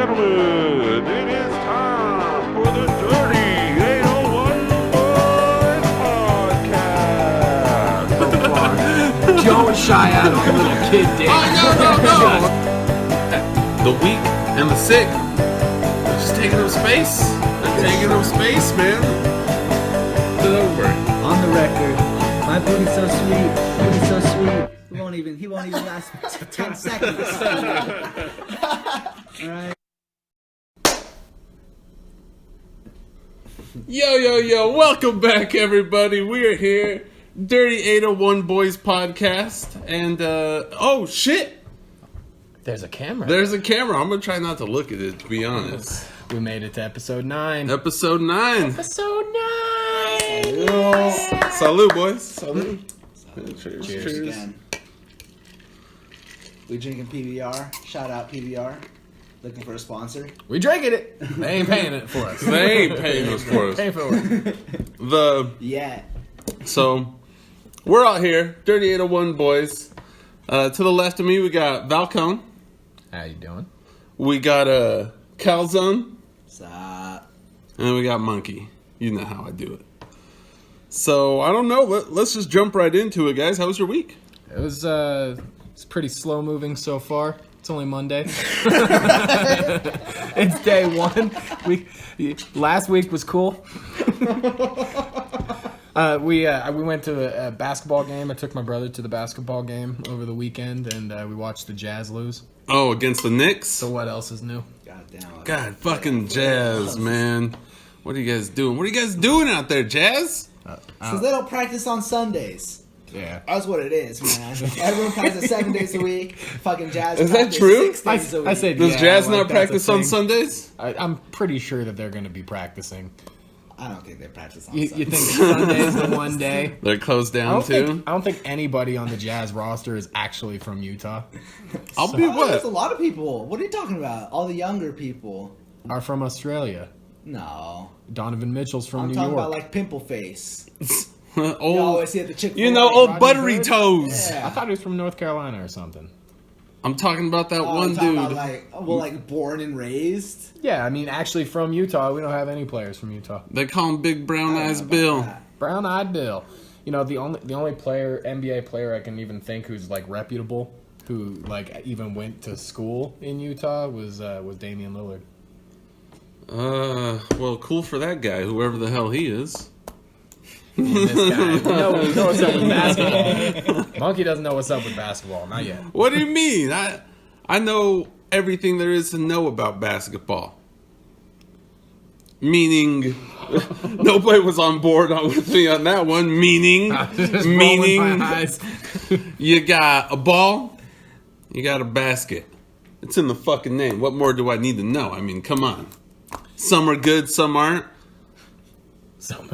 gentlemen, it is time for the Dirty 801 Boys Podcast. Don't shy out on little kid dick. Oh, no. The weak and the sick. They're just taking up space. They're taking up space, man. Get over it. On the record, my booty's so sweet. Booty's so sweet. He won't even last 10 seconds. Alright. Yo. Welcome back, everybody. We are here. Dirty 801 Boys Podcast. And, oh, shit. There's a camera. There's a camera. I'm going to try not to look at it, to be honest. We made it to episode 9. Episode 9. Episode 9! Salud, boys. Salud. Cheers. Again. We drinking PBR. Shout out PBR. Looking for a sponsor. We drinking it. They ain't paying it for us. They ain't paying us for us. Paying for it. Yeah. So, we're out here, Dirty 801 Boys. To the left of me, we got Valcone. How you doing? We got Calzone. Sup? And we got Monkey. You know how I do it. So, I don't know. Let's just jump right into it, guys. How was your week? It was it's pretty slow moving so far. It's only Monday. It's day 1. Last week was cool. We went to a basketball game. I took my brother to the basketball game over the weekend, and we watched the Jazz lose. Oh, against the Knicks? So what else is new? God, fucking Jazz, man. What are you guys doing? What are you guys doing out there, Jazz? Because they don't practice on Sundays. Yeah. That's what it is, man. Everyone practices 7 days a week. Fucking Jazz Is that practice true? 6 days a week. I said, Does yeah, Jazz like, not that's a practice on thing. Sundays? I'm pretty sure that they're going to be practicing. I don't think they practice on You Sundays. think Sunday's the one day? They're closed down, too? I don't think anybody on the Jazz roster is actually from Utah. I'll be There's a what? lot of people. What are you talking about? All the younger people. Are from Australia. No. Donovan Mitchell's from I'm New talking York. about like Pimple Face. Old, You always see at the Chick-fil-A. you know, old Rodney buttery Bird? toes. Yeah. I thought he was from North Carolina or something. I'm talking about that Oh, one I'm talking dude. about like born and raised. Yeah, I mean, actually from Utah. We don't have any players from Utah. They call him Big Brown I don't Eyes know about Bill. that. Brown-eyed Bill. You know, the only player, NBA player I can even think who's like reputable, who like even went to school in Utah was Damian Lillard. Well, cool for that guy, whoever the hell he is. And this guy, we know what's up with basketball. Monkey doesn't know what's up with basketball, not yet. What do you mean? I know everything there is to know about basketball. Meaning, nobody was on board with me on that one. Meaning, Just rolling my eyes. you got a ball, you got a basket. It's in the fucking name. What more do I need to know? I mean, come on. Some are good, some aren't. Some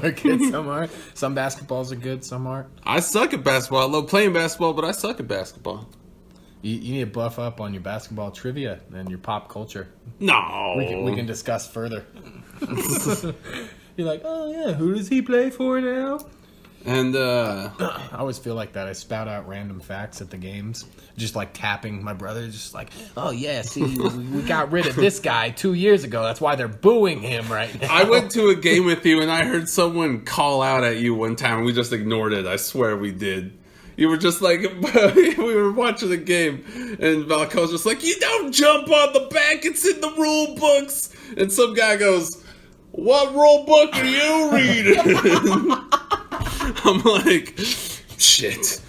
are good, some aren't. Some basketballs are good, some aren't. I suck at basketball. I love playing basketball, but I suck at basketball. You need to buff up on your basketball trivia and your pop culture. No. We can discuss further. You're like, oh yeah, who does he play for now? And, I always feel like that. I spout out random facts at the games. Just like tapping my brother. Just like, oh yeah, see, we got rid of this guy 2 years ago. That's why they're booing him right now. I went to a game with you and I heard someone call out at you one time and we just ignored it. I swear we did. You were just like, we were watching the game and Valcone was just like, you don't jump on the back, it's in the rule books. And some guy goes, what rule book are you reading? I'm like, shit.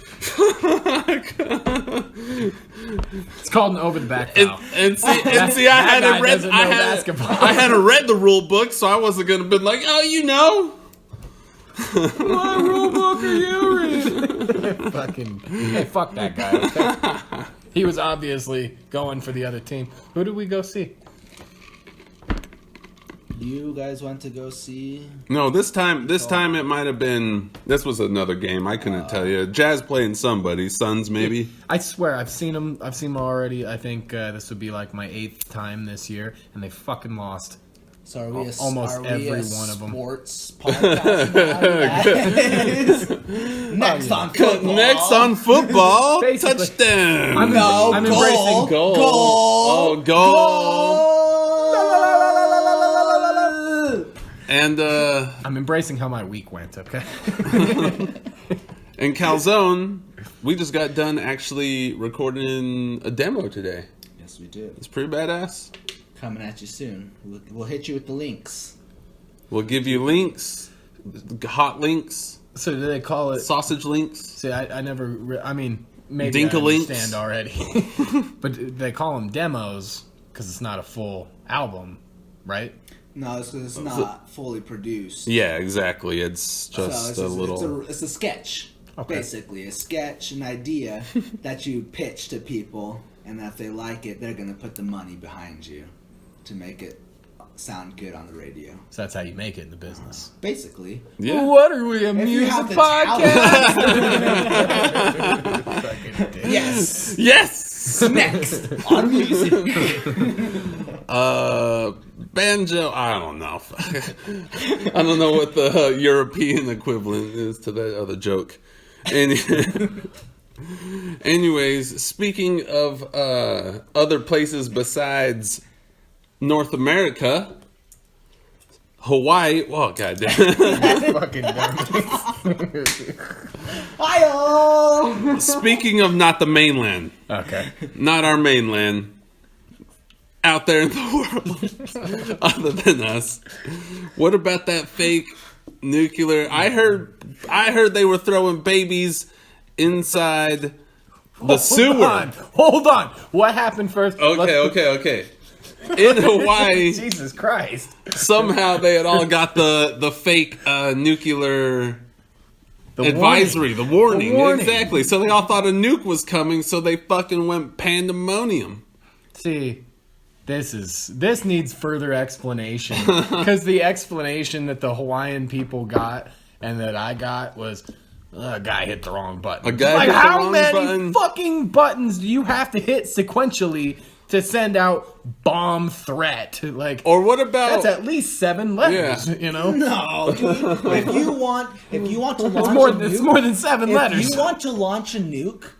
It's called an over the back foul. And see, I hadn't read. I hadn't read the rule book, so I wasn't gonna be like, oh, you know. What rule book are you reading? Hey, fuck that guy. Okay? He was obviously going for the other team. Who did we go see? You guys went to go see? No, this time it might have been. This was another game. I couldn't tell you. Jazz playing somebody. Suns maybe. I swear I've seen him. I've seen him already. I think this would be like my 8th time this year, and they fucking lost. So are we Almost every one of them. Sports podcast now, Next on football. Next on football, Basically. touchdown. I'm embracing goal. Goal. Oh, goal. And I'm embracing how my week went. Okay. and Calzone, we just got done actually recording a demo today. Yes, we do. It's pretty badass. Coming at you soon. We'll hit you with the links. We'll give you links, hot links, So do they call it? sausage links. See, I never. I mean, maybe Dinka-links. I understand already, but they call them demos because it's not a full album, right? No, it's not fully produced. Yeah, exactly. It's just a little. It's a sketch, basically a sketch, an idea that you pitch to people, and if they like it, they're gonna put the money behind you to make it sound good on the radio. So that's how you make it in the business. Basically, Yeah. What are we, a if you music have the podcast? talent, yes. Yes. Next on music. Banjo. I don't know. I don't know what the European equivalent is to that other joke. Anyways, speaking of other places besides North America, Hawaii. Oh, goddamn. Fucking dumb. Hi-oh! Speaking of not the mainland, Okay. not our mainland, out there in the world, other than us, what about that fake nuclear? I heard they were throwing babies inside the sewer. Hold on. What happened first? Okay. In Hawaii, Jesus Christ. somehow they had all got the fake nuclear advisory, the warning. Exactly. So they all thought a nuke was coming, so they fucking went pandemonium. See, this needs further explanation because the explanation that the Hawaiian people got and that I got was a guy hit the wrong button. A guy like, hit the how wrong many button? fucking buttons do you have to hit sequentially to send out bomb threat? Like, Or what about that's at least 7 letters. Yeah. You know, No, dude. If you want to launch it's more than 7 letters. If you want to launch a nuke,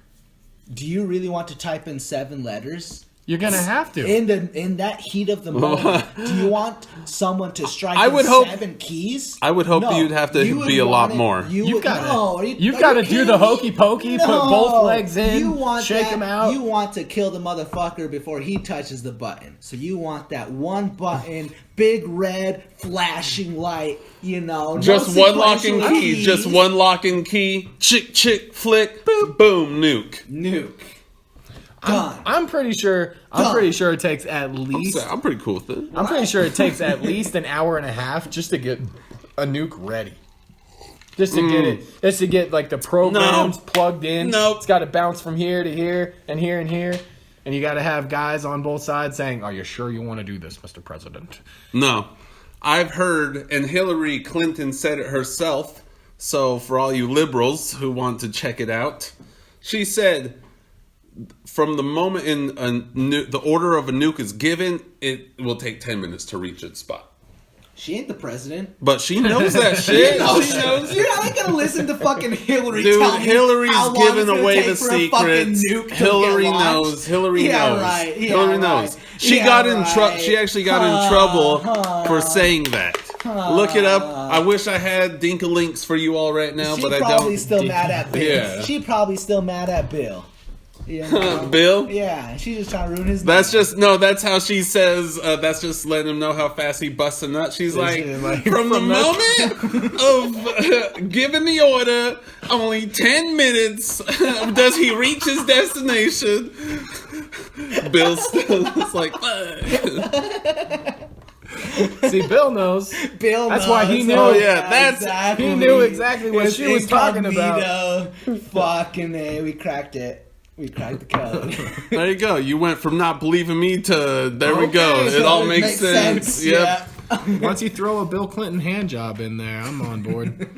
do you really want to type in 7 letters? You're gonna have to. In that heat of the moment, do you want someone to strike I would in hope- 7 keys? I would hope No, you'd have to you would be a lot want it- more. You've got to are you do the kidding hokey me? pokey, put both legs in, You want shake that- him out. You want to kill the motherfucker before he touches the button. So you want that one button, big red flashing light. No just one lock and sequential key? keys. Just one lock and key. Chick, flick, boom, nuke. Nuke. Done. I'm pretty sure it takes at least. I'm pretty cool with it. I'm pretty sure it takes at least an hour and a half just to get a nuke ready. Just to get like the programs plugged in. Nope. It's got to bounce from here to here and here and here, and you got to have guys on both sides saying, "Are you sure you want to do this, Mr. President?" No. I've heard, and Hillary Clinton said it herself, so for all you liberals who want to check it out, she said, from the moment the order of a nuke is given, it will take 10 minutes to reach its spot. She ain't the president. But she knows that shit. She knows. You're not gonna listen to fucking Hillary. Dude, tell me Hillary's how long giving it's gonna away take the for a fucking secrets. nuke to Hillary get launched. knows. Hillary Yeah, knows. right. Yeah, Hillary right. knows. She Yeah, got in right. She actually got in trouble for saying that. Look it up. I wish I had Dinka links for you all right now, She but I probably don't. still mad at Bill. Yeah. She probably still mad at Bill. You know? Bill? Yeah, she's just trying to ruin his name. That's how she says, that's just letting him know how fast he busts a nut. She's like, from the moment of giving the order, only 10 minutes does he reach his destination. Bill still is like, See, Bill knows. Bill That's knows. why he knew. Oh, yeah, that's- exactly. He knew exactly what she was talking Incognito. Fucking A, we cracked it. We cracked the code. there you go. You went from not believing me to there we go. Okay, It so all makes sense. Yep. Yeah. Once you throw a Bill Clinton hand job in there, I'm on board.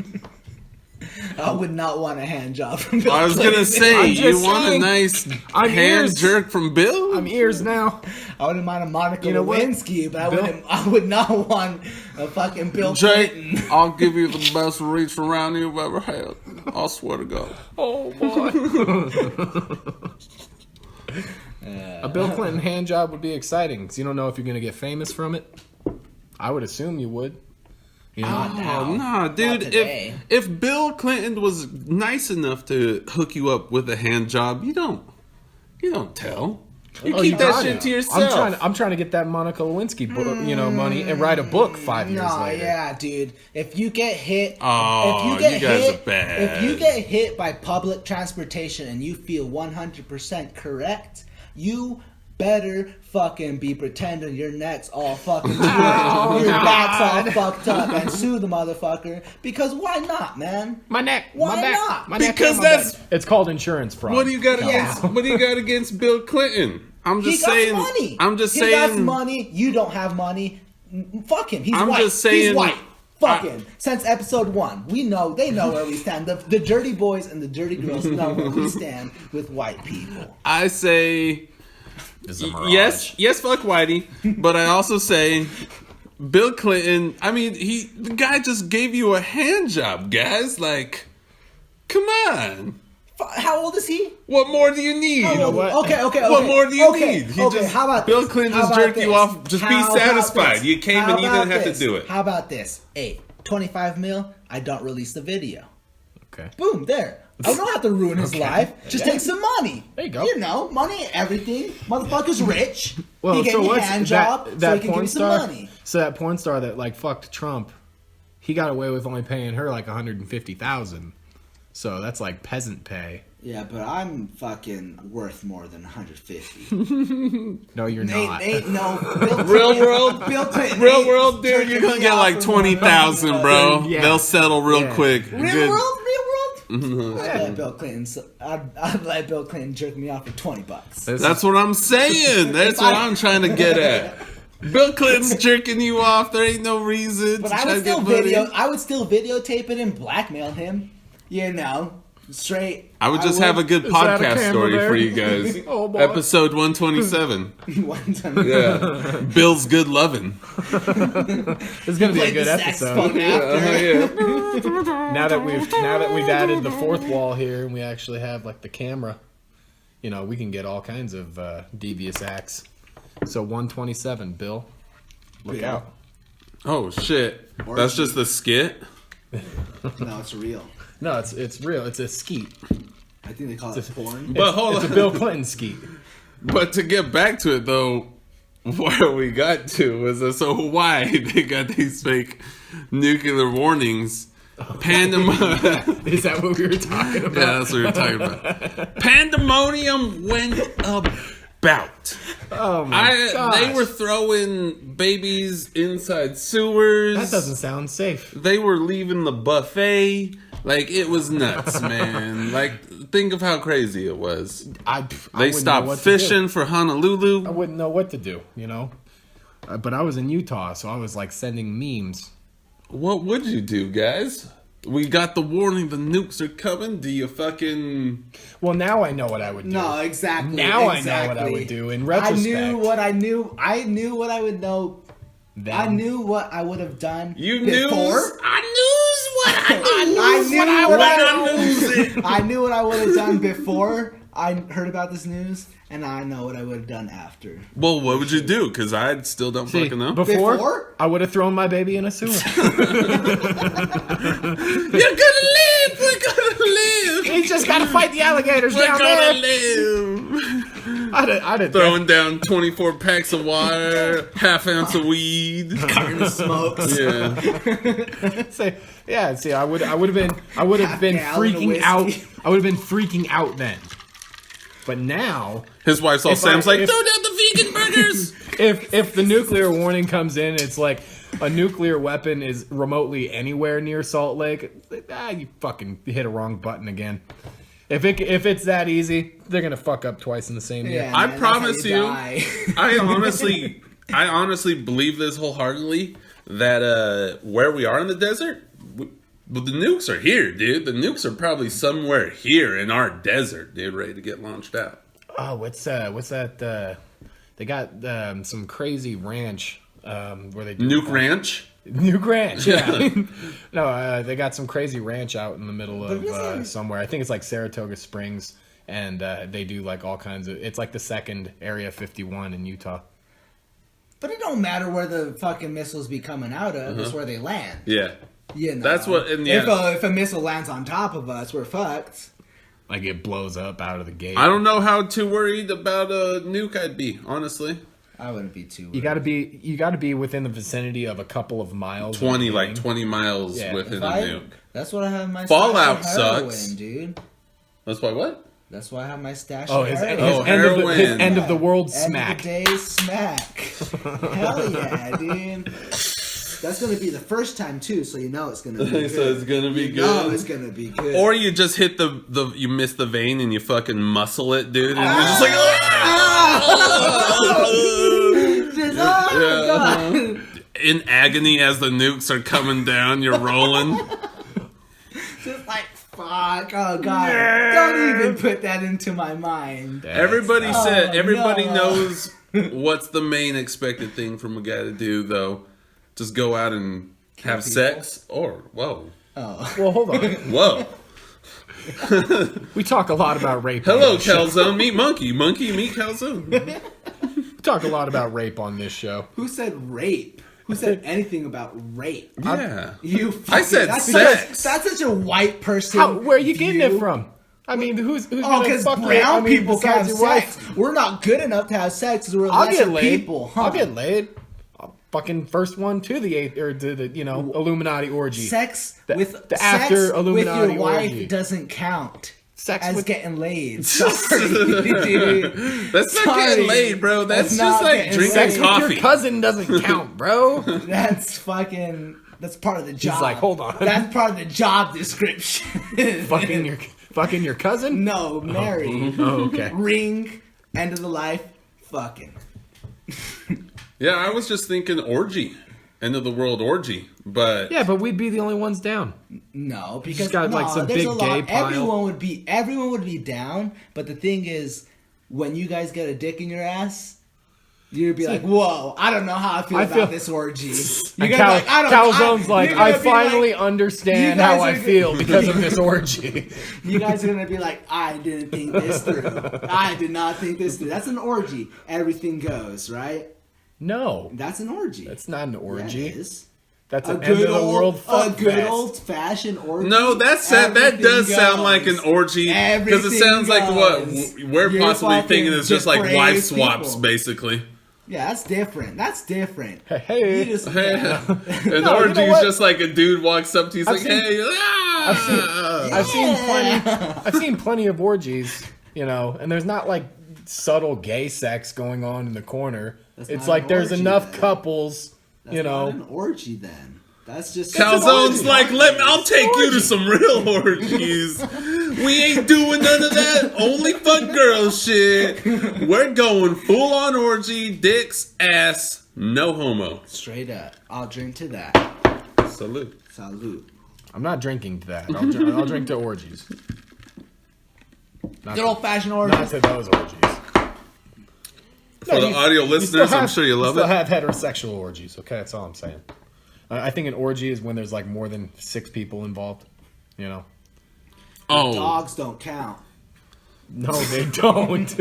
I would not want a hand job from Bill I was Clinton. gonna say, I'm you just want saying. a nice I'm hand ears. jerk from Bill? I'm ears now. I wouldn't mind a Monica You know what? Lewinsky, but Bill- I would not want a fucking Bill Jake, Clinton. I'll give you the best reach around you've ever had. I'll swear to God. Oh boy. A Bill Clinton hand job would be exciting because you don't know if you're gonna get famous from it. I would assume you would. You know? Oh, nah, dude. today. If Bill Clinton was nice enough to hook you up with a hand job, you don't tell. You Oh, keep you that got shit it. to yourself. I'm trying to get that Monica Lewinsky money and write a book 5 years No, later. yeah, dude. If you get hit, Oh, if you get you guys hit, are bad. if you get hit by public transportation and you feel 100% correct, you better fucking be pretending your neck's all fucking twisted, your back's all fucked up, and sue the motherfucker. Because why not, man? My neck. Why my back, not? My neck Because and my that's- back. It's called insurance fraud. What do you got Yeah. against? What do you got against Bill Clinton? I'm He just got saying. money. I'm just he saying. got money. You don't have money. Fuck him. He's I'm white. just saying- He's white. Fuck him. Since episode 1, we know they know where we stand. The dirty boys and the dirty girls know where we stand with white people. I say This is a mirage. yes, fuck Whitey. But I also say Bill Clinton. I mean, the guy just gave you a hand job, guys. Like, come on. How old is he? What more do you need? How old- what? Okay. What more do you okay, need? Okay, how about Bill this? Clinton How just about jerked you this? off. Just be How about satisfied. this? You came How and you about didn't have to this? do it. How about this? Hey, 25 mil, I don't release the video. Okay. Boom, there. I don't have to ruin his life. Just take some money. There you go. You know, money ain't everything. Motherfucker's rich. Well, he gave so me a what's hand job so that he can give porn me some star? money. So that porn star that like fucked Trump, he got away with only paying her like $150,000. So that's like peasant pay. Yeah, but I'm fucking worth more than 150. No, you're not. Ain't no Bill Real Clinton- world, Bill Clinton real ain't world, dude. jerking You're gonna me get off like for 20,000, more bro. Yeah. They'll settle real Yeah. quick. money. Real Good. world, I'd let Bill Clinton. I'd let Bill Clinton jerk me off for $20. That's what I'm saying. That's what I'm trying to get at. Bill Clinton's jerking you off. There ain't no reason But to I try would to still get money. I would still videotape it and blackmail him. You know, straight. I would just have a good Is that a podcast camera story there? for you guys. Oh, boy. Episode 127. one time. Yeah. Bill's good loving. It's gonna be a Played good the episode. saxophone after. Yeah. Now that we've added the fourth wall here and we actually have like the camera, you know, we can get all kinds of devious acts. So 127, Bill, look Yeah. out. Oh shit. That's just the skit. No, it's real. No, it's real. It's a skeet. I think they call it porn. But hold It's on. a Bill Clinton skeet. But to get back to it though, where we got to was so why they got these fake nuclear warnings. Pandemonium. Is that what we were talking about? Yeah, that's what we were talking about. Pandemonium went about. Oh my gosh. They were throwing babies inside sewers. That doesn't sound safe. They were leaving the buffet. Like, it was nuts, man. Like, think of how crazy it was. I They wouldn't know stopped what to do. fishing for Honolulu. I wouldn't know what to do, you know? But I was in Utah, so I was like sending memes. What would you do, guys? We got the warning, the nukes are coming. Do you fucking... Well, now I know what I would do. No, exactly. Now exactly. I know what I would do. In I retrospect, knew what I knew. I knew what I would know. then. I knew what I would have done You before. I knew what I knew. I knew what I knew what I would have done before I heard about this news, and I know what I would have done after. Well, what would you do? Because I still don't See, fucking know. Before? I would have thrown my baby in a sewer. You're gonna live. We're gonna live. He's just got to fight the alligators We're down gonna there. live. I'd have Throwing down 24 packs of water, half ounce of weed. Carton of smokes. Yeah. See, I would have been gallon of freaking out. whiskey. I would have been freaking out then. But now, His wife's all If Sam's I- like, if- throw down the vegan burgers. if the nuclear warning comes in, it's like a nuclear weapon is remotely anywhere near Salt Lake. You fucking hit a wrong button again. If it's that easy, they're gonna fuck up twice in the same year. Yeah, I man, promise that's how you, die. I honestly believe this wholeheartedly that where we are in the desert, But the nukes are here, dude. The nukes are probably somewhere here in our desert, dude, ready to get launched out. Oh, what's that? They got some crazy ranch where they do Nuke Ranch? Nuke Ranch, yeah. No, they got some crazy ranch out in the middle of somewhere. I think it's like Saratoga Springs, and they do like all kinds of. It's like the second Area 51 in Utah. But it don't matter where the fucking missiles be coming out of. It's where they land. Yeah. You know. That's what. In the end, if a missile lands on top of us, we're fucked. Like it blows up out of the gate. I don't know how too worried about a nuke I'd be, honestly. I wouldn't be too worried. You gotta be within the vicinity of a couple of miles. 20 miles within a nuke. That's what I have in my Fallout stash of heroin, sucks. dude. That's why what? That's why I have my stash Oh, of his heroin. his end of the world End smack. of the day smack. Hell yeah, dude. That's gonna be the first time too, so you know it's gonna be good. So it's gonna be good. No, it's gonna be good. Or you just hit the you miss the vein and you fucking muscle it, dude, and you're just like, God. in agony as the nukes are coming down, you're rolling. Just like fuck. Oh god. Don't even put that into my mind. Everybody said everybody no. knows what's the main expected thing from a guy to do though. Just go out and have people. sex, or whoa, Well, hold on. whoa. We talk a lot about rape. Hello, on this show. calzone. Meet monkey. Monkey, meet calzone. We talk a lot about rape on this show. Who said rape? Who said anything about rape? Yeah. You I said that's sex. That's such a white person. Where are you getting view. it from? I mean, who's Oh, gonna because fuck brown people can have besides your sex. wife? We're not good enough to have sex because we're I'll lesser get laid. people. Huh? I'll get laid. Fucking first one to the eighth or to the Illuminati orgy. Sex The- with the after sex Illuminati with your wife orgy. doesn't count Sex as with getting laid. Sorry, dude. That's not Sorry. getting laid, bro. That's not just like getting drinking sex laid. with coffee. your cousin doesn't count, bro. That's fucking. That's part of the job. like, hold on. That's part of the job description. fucking your cousin? No, marry. Oh, okay. Ring. End of the life. Fucking. Yeah, I was just thinking orgy. End of the world orgy. But Yeah, but we'd be the only ones down. No, because got, like, some there's big a lot. gay pile. Everyone would be down, but the thing is, when you guys get a dick in your ass, you'd be like, "Whoa, I don't know how I feel about this orgy." You're And gonna be like, "I don't know." Calzone's like, you're I gonna be finally like- understand you guys how I are feel because of this orgy. You guys are gonna be like, "I didn't think this through. I did not think this through." That's an orgy. Everything goes right. No, That's an orgy. that's not an orgy. That is. That's A an end good of the world old, fuck a good fest. old fashioned orgy. no, that Everything does sound like an goes. orgy because it Everything sounds like what goes. we're You're possibly fucking thinking is just like wife depraved swaps, people. basically. Yeah, that's different. That's different. Hey. You just, An you know orgy is what? just like a dude walks up to you, he's like, seen- "Hey, I've seen plenty of orgies, and there's not like subtle gay sex going on in the corner. That's It's not like an there's orgy, enough then. couples, That's not an orgy then. That's just Calzone's like, I'll take you to some real orgies. We ain't doing none of that. Only fuck girl shit. We're going full on orgy, dicks, ass, no homo. straight up. I'll drink to that. Salute. Salute. I'm not drinking to that. I'll drink to orgies. Not Good to, old fashioned not orgy. to those orgies. For the audio listeners, I'm sure you love still it. have heterosexual orgies. Okay, that's all I'm saying. I think an orgy is when there's like more than 6 people involved. Oh, Dogs don't count. No, they don't.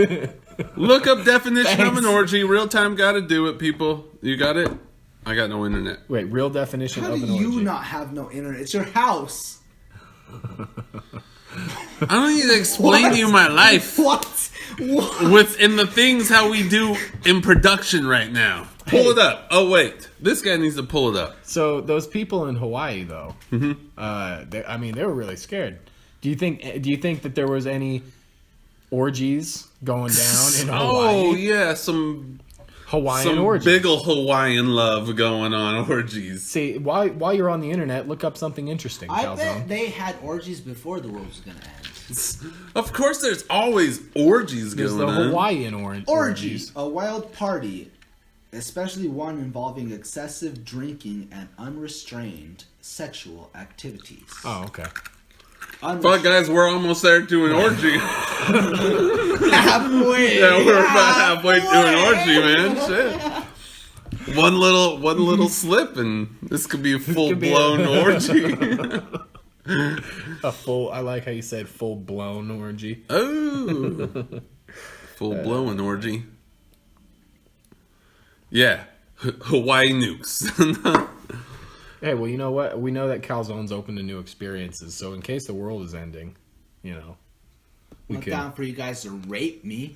look up definition of Thanks. an orgy. Real time, gotta do it, people. You got it? I got no internet. Wait, real definition How of do an you orgy. not have no internet? It's your house. I don't need to explain to you my life. What? What? Within the things how we do in production right now. Pull it up. Oh wait, this guy needs to pull it up. So those people in Hawaii, though, they were really scared. Do you think that there was any orgies going down in Hawaii? Oh yeah, some Hawaiian orgies. big ol' Hawaiian love going on. Orgies. See, while you're on the internet, look up something interesting, I Calzone. bet they had orgies before the world was gonna end. Of course, there's always orgies There's going the on. Hawaiian Orgy, orgies. a wild party, especially one involving excessive drinking and unrestrained sexual activities. Oh, okay. Fuck, guys, we're almost there to an orgy. Halfway. Yeah, we're about halfway to an orgy, man. Shit. One little slip, and this could be a full-blown orgy. I like how you said full-blown orgy. Oh. Full-blown orgy. Yeah. Hawaii nukes. Hey, well, you know what? We know that calzone's open to new experiences, so in case the world is ending, we I'm can. down for you guys to rape me.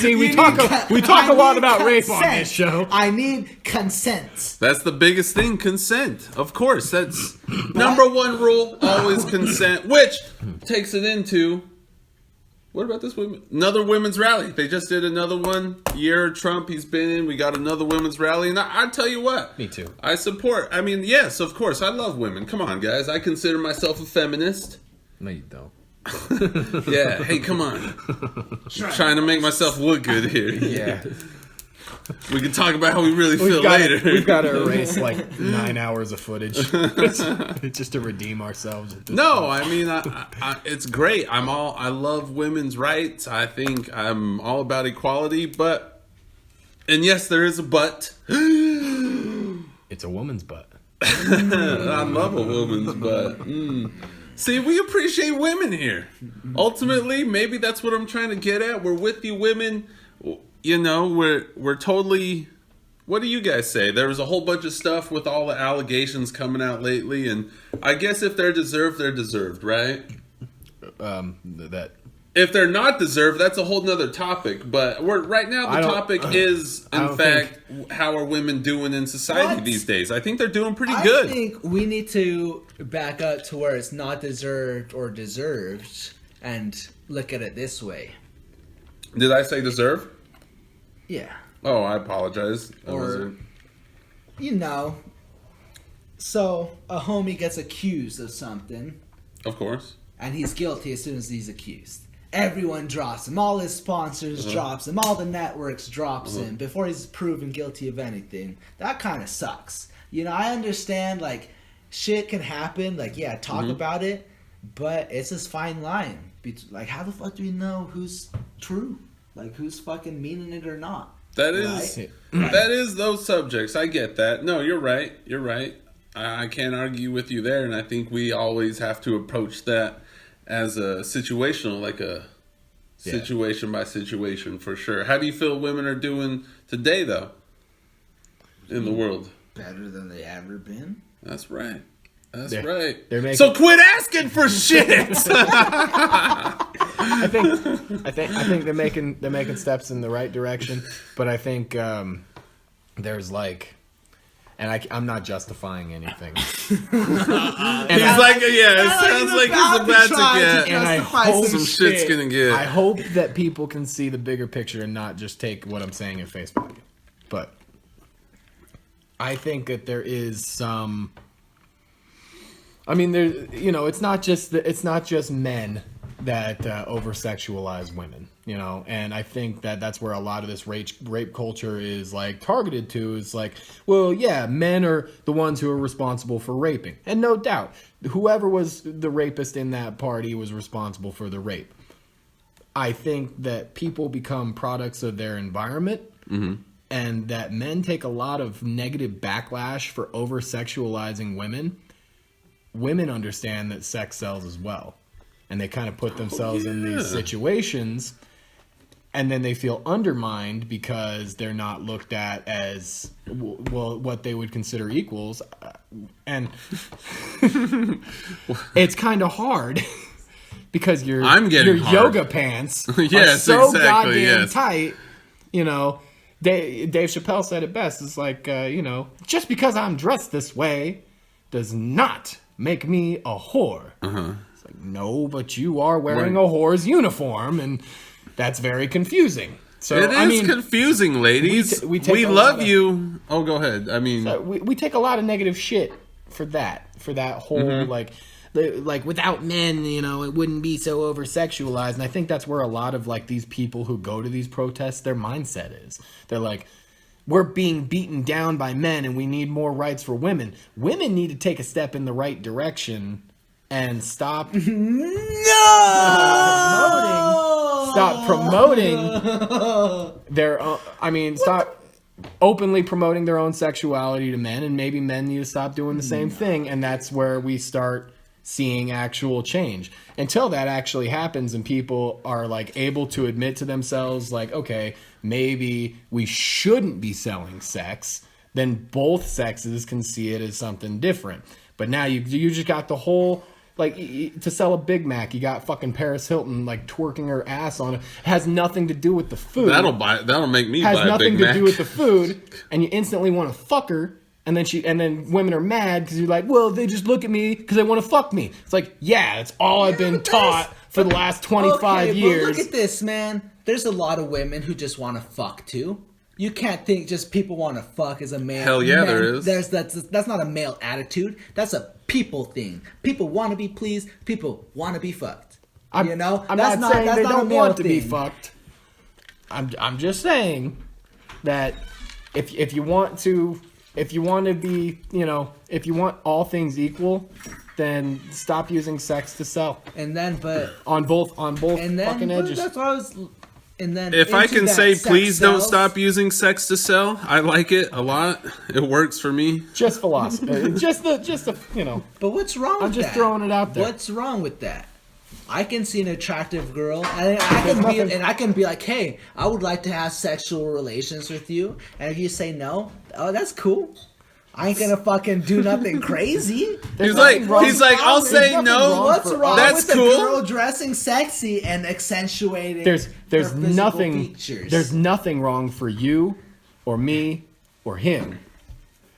See, we talk a lot about rape on this show. I need consent. That's the biggest thing, consent. Of course, that's number one rule, always consent, which takes it into, what about this women? Another women's rally. They just did another one. Year Trump, he's been in. We got another women's rally. And I tell you what. Me too. I support. I mean, yes, of course. I love women. Come on, guys. I consider myself a feminist. No, you don't. Yeah. Hey, come on. Trying to make myself look good here. Yeah. We can talk about how we really feel later. We've got to erase like 9 hours of footage just to redeem ourselves. No, I mean, it's great. I love women's rights. I think I'm all about equality, and yes, there is a but. It's a woman's butt. I love a woman's butt. See, we appreciate women here. Ultimately, maybe that's what I'm trying to get at. We're with you, women. We're totally. What do you guys say? There was a whole bunch of stuff with all the allegations coming out lately, and I guess if they're deserved, they're deserved, right? If they're not deserved, that's a whole nother topic. But right now the topic is, in fact, how are women doing in society these days? I think they're doing pretty good. I think we need to back up to where it's not deserved or deserved, and look at it this way. Did I say deserve? Yeah. Oh, I apologize. So a homie gets accused of something. Of course. And he's guilty as soon as he's accused. Everyone drops him. All his sponsors drops him. All the networks drops him before he's proven guilty of anything. That kind of sucks. I understand, like, shit can happen. Like, yeah, talk about it. But it's this fine line. Like, how the fuck do we know who's true? Like, who's fucking meaning it or not? That is those subjects. I get that. No, you're right. You're right. I can't argue with you there, and I think we always have to approach that as a situational, like a situation by situation, for sure. How do you feel women are doing today, though, in the world? Better than they ever been. That's right. That's right. So quit asking for shit. I think they're making steps in the right direction, but I think there's like, and I'm not justifying anything. He's like, it sounds like he's about to get, and I hope some shit's gonna get. I hope that people can see the bigger picture and not just take what I'm saying at face value. But I think that there is some. I mean, it's not just men that over-sexualize women, and I think that's where a lot of this rape culture is like targeted to. Is like, well, yeah, men are the ones who are responsible for raping, and no doubt, whoever was the rapist in that party was responsible for the rape. I think that people become products of their environment, and that men take a lot of negative backlash for over-sexualizing women. Women understand that sex sells as well. And they kind of put themselves in these situations, and then they feel undermined because they're not looked at as, well, what they would consider equals. And it's kind of hard because your yoga pants are so goddamn tight. Dave Chappelle said it best. It's like, just because I'm dressed this way does not make me a whore. It's like, no, but you are wearing a whore's uniform, and that's very confusing. So it is confusing, ladies. We love you. Oh, go ahead. I mean, we take a lot of negative shit for that whole like without men, it wouldn't be so over sexualized. And I think that's where a lot of like these people who go to these protests, their mindset is. They're like, we're being beaten down by men and we need more rights for women. Women need to take a step in the right direction and stop promoting stop openly promoting their own sexuality to men, and maybe men need to stop doing the same thing, and that's where we start seeing actual change. Until that actually happens and people are like able to admit to themselves like, okay, maybe we shouldn't be selling sex, then both sexes can see it as something different. But now you just got the whole, like, to sell a Big Mac, you got fucking Paris Hilton like twerking her ass on it. It has nothing to do with the food. That'll make me buy a Big Mac. Has nothing to do with the food, and you instantly want to fuck her. And then women are mad because you're like, well, they just look at me because they want to fuck me. It's like, yeah, it's all I've been taught for the last 25 years. But look at this, man. There's a lot of women who just want to fuck too. You can't think just people want to fuck as a male. Hell yeah, there is. That's not a male attitude. That's a people thing. People want to be pleased. People want to be fucked. I'm not saying they don't want to be fucked. I'm just saying that if you want to be, if you want all things equal, then stop using sex to sell. And then, on both fucking edges. That's what I was. And then, if I can say, please don't stop using sex to sell, I like it a lot. It works for me. Just philosophy. just the. But what's wrong with that? I'm just throwing it out there. What's wrong with that? I can see an attractive girl, and I can be like, hey, I would like to have sexual relations with you. And if you say no, oh, that's cool. I ain't gonna fucking do nothing crazy. He's like, I'll say no. What's wrong That's with cool. a girl dressing sexy and accentuating there's nothing features? There's nothing wrong for you or me or him.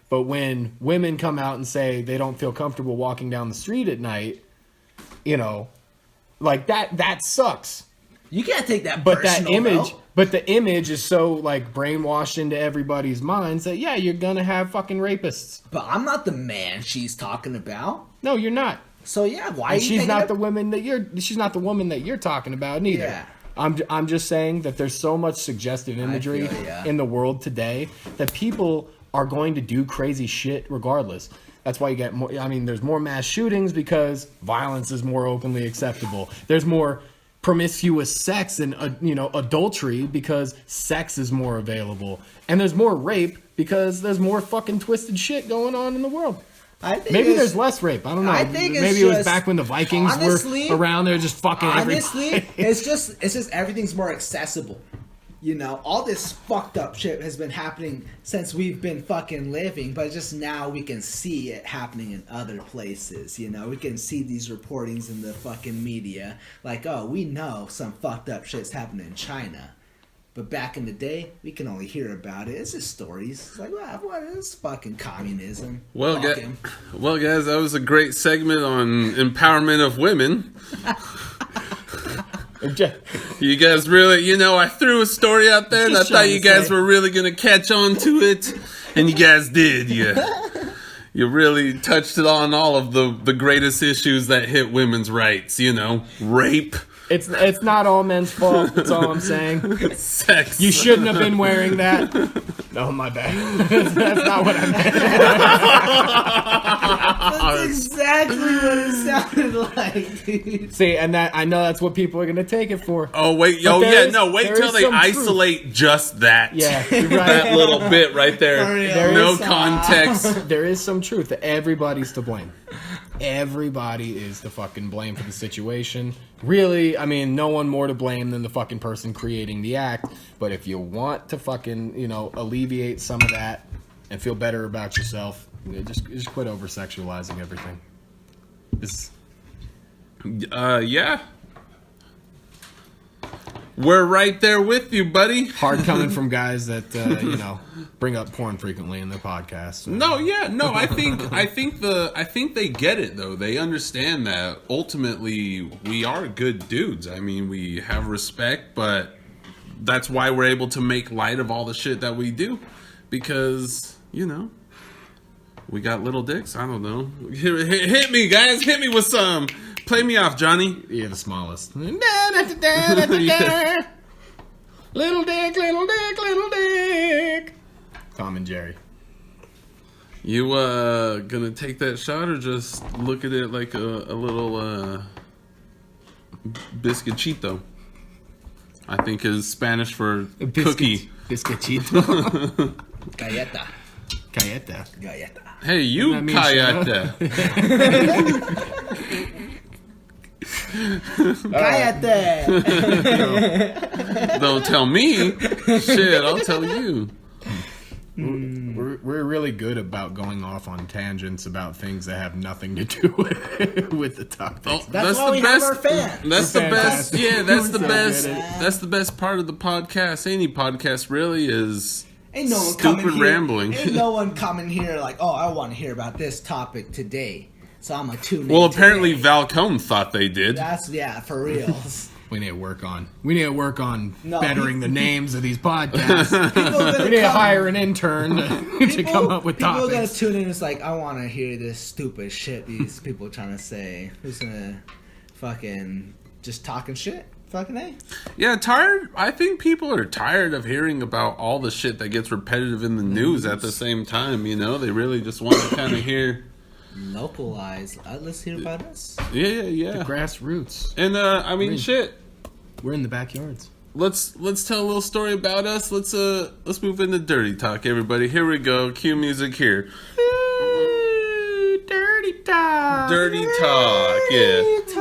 But when women come out and say they don't feel comfortable walking down the street at night, like that sucks. You can't take that But personal, that image, though. but the image is so like brainwashed into everybody's minds that yeah, you're gonna have fucking rapists. But I'm not the man she's talking about. No, you're not. So yeah, why? And she's not the woman that you're talking about neither. Yeah. I'm just saying that there's so much suggestive imagery in the world today that people are going to do crazy shit regardless. That's why you get more. I mean, there's more mass shootings because violence is more openly acceptable. There's more promiscuous sex and adultery because sex is more available, and there's more rape because there's more fucking twisted shit going on in the world. I think maybe there's less rape. I don't know. I think maybe it was back when the Vikings were around there just fucking everybody. It's just everything's more accessible. All this fucked up shit has been happening since we've been fucking living, but just now we can see it happening in other places, We can see these reportings in the fucking media. Like, oh, we know some fucked up shit's happening in China. But back in the day, we can only hear about it. It's just stories. It's like, what is fucking communism? Well, guys, that was a great segment on empowerment of women. You guys really, I threw a story out there and I thought you guys were really going to catch on to it. And you guys did. You really touched it on all of the greatest issues that hit women's rights, rape. It's not all men's fault. That's all I'm saying. Sex. You shouldn't have been wearing that. No, my bad. That's not what I meant. That's exactly what it sounded like, dude. See, and I know that's what people are gonna take it for. Oh wait, wait till they isolate just that. Yeah, you're right. That little bit right there. No context. There is some truth. Everybody's to blame. Everybody is to fucking blame for the situation. Really, I mean, no one more to blame than the fucking person creating the act. But if you want to fucking, alleviate some of that and feel better about yourself, just quit over-sexualizing everything. Yeah. We're right there with you, buddy. Hard coming from guys that bring up porn frequently in their podcasts. I think they get it though. They understand that ultimately we are good dudes. I mean, we have respect, but that's why we're able to make light of all the shit that we do because we got little dicks. I don't know. Hit me, guys. Hit me with some. Play me off, Johnny. You're the smallest. Little dick, little dick, little dick. doing, Jerry? You gonna take that shot or just look at it like a little biscochito? I think is Spanish for cookie. Biscochito. Galleta. Galleta. Galleta. Hey, you That means cállate. Galleta. Don't tell me. Shit, I'll tell you. We're really good about going off on tangents about things that have nothing to do with the topic. Oh, That's why we have our fans. That's the We're best. fantastic. Yeah, that's the We're so best. good at That's the best part of the podcast. Any podcast really is Ain't no one stupid coming here. rambling. Ain't no one coming here like, oh, I want to hear about this topic today. So I'm gonna tune in. Well, apparently today. Valcone thought they did. That's for reals. We need to work on No, bettering the names of these podcasts. People are gonna We need to come- hire an intern to come up with People are gonna topics. tune in. It's like, I want to hear this stupid shit these people are trying to say. Who's gonna fucking just talking shit? Fucking A. Yeah, tired. I think people are tired of hearing about all the shit that gets repetitive in the news at the same time. You know, they really just want to kind of hear. Localize. Let's hear about us. Yeah. Grassroots. And I mean, shit. We're in the backyards. Let's tell a little story about us. Let's move into dirty talk, everybody. Here we go. Cue music here. Dirty talk. Dirty talk. Yeah. Dirty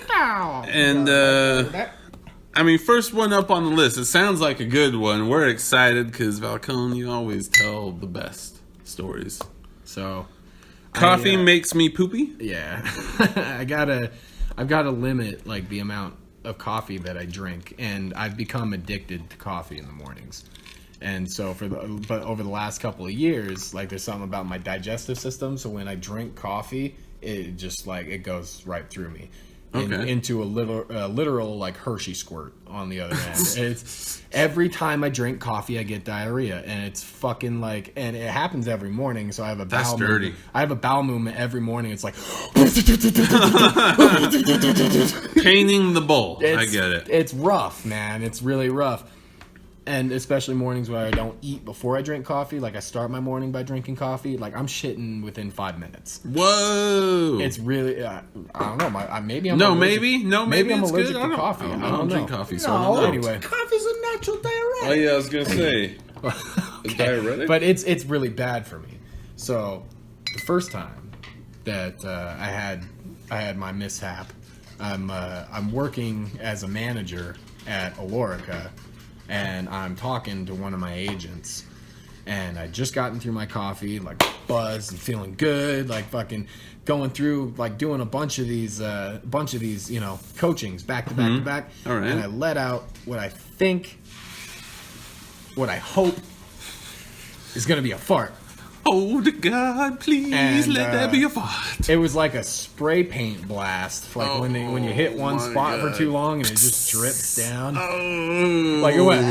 talk. And I mean, first one up on the list. It sounds like a good one. We're excited because Valcone, you always tell the best stories. So, Coffee makes me poopy. yeah, I've got to limit like the amount of coffee that I drink, and I've become addicted to coffee in the mornings. And so but over the last couple of years, like there's something about my digestive system. So when I drink coffee, it just like it goes right through me. Okay. Into a literal like Hershey squirt on the other end. It's every time I drink coffee, I get diarrhea, and it's fucking like, and it happens every morning. So I have a That's bowel dirty. movement. I have a bowel movement every morning. It's like Painting the bowl. I it's- get it. It's rough, man. It's really rough. And especially mornings where I don't eat before I drink coffee. Like I start my morning by drinking coffee. Like I'm shitting within 5 minutes. Whoa. It's really, I don't know. Maybe I'm No, allergic. maybe I'm it's allergic good. to coffee. I don't drink know. coffee, so I don't No, know. Anyway. coffee's a natural diuretic. Oh yeah, I was gonna say. A diuretic? But it's really bad for me. So the first time that I had my mishap, I'm working as a manager at Alorica, and I'm talking to one of my agents, and I just gotten through my coffee, like buzzed and feeling good, like fucking going through, like doing a bunch of these, coachings back to back to back. All right. And I let out what I hope is going to be a fart. Oh, to God, please And, let that be a fart. It was like a spray paint blast, like when you hit one my spot for God. too long and it just drips down. Oh. Like it went.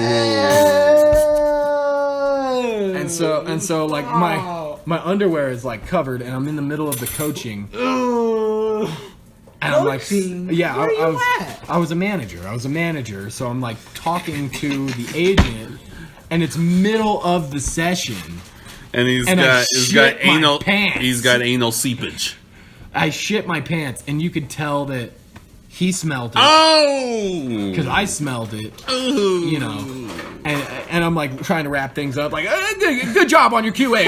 And so like my underwear is like covered, and I'm in the middle of the coaching. And I'm like, Coaching? yeah, Where you I at? was a manager, so I'm like talking to the agent, and it's middle of the session. And he's And I got shit my anal. pants. He's got anal seepage. I shit my pants, and you could tell that he smelled it. Oh, Because I smelled it, Ooh. you know, and I'm like trying to wrap things up, like, good job on your QA.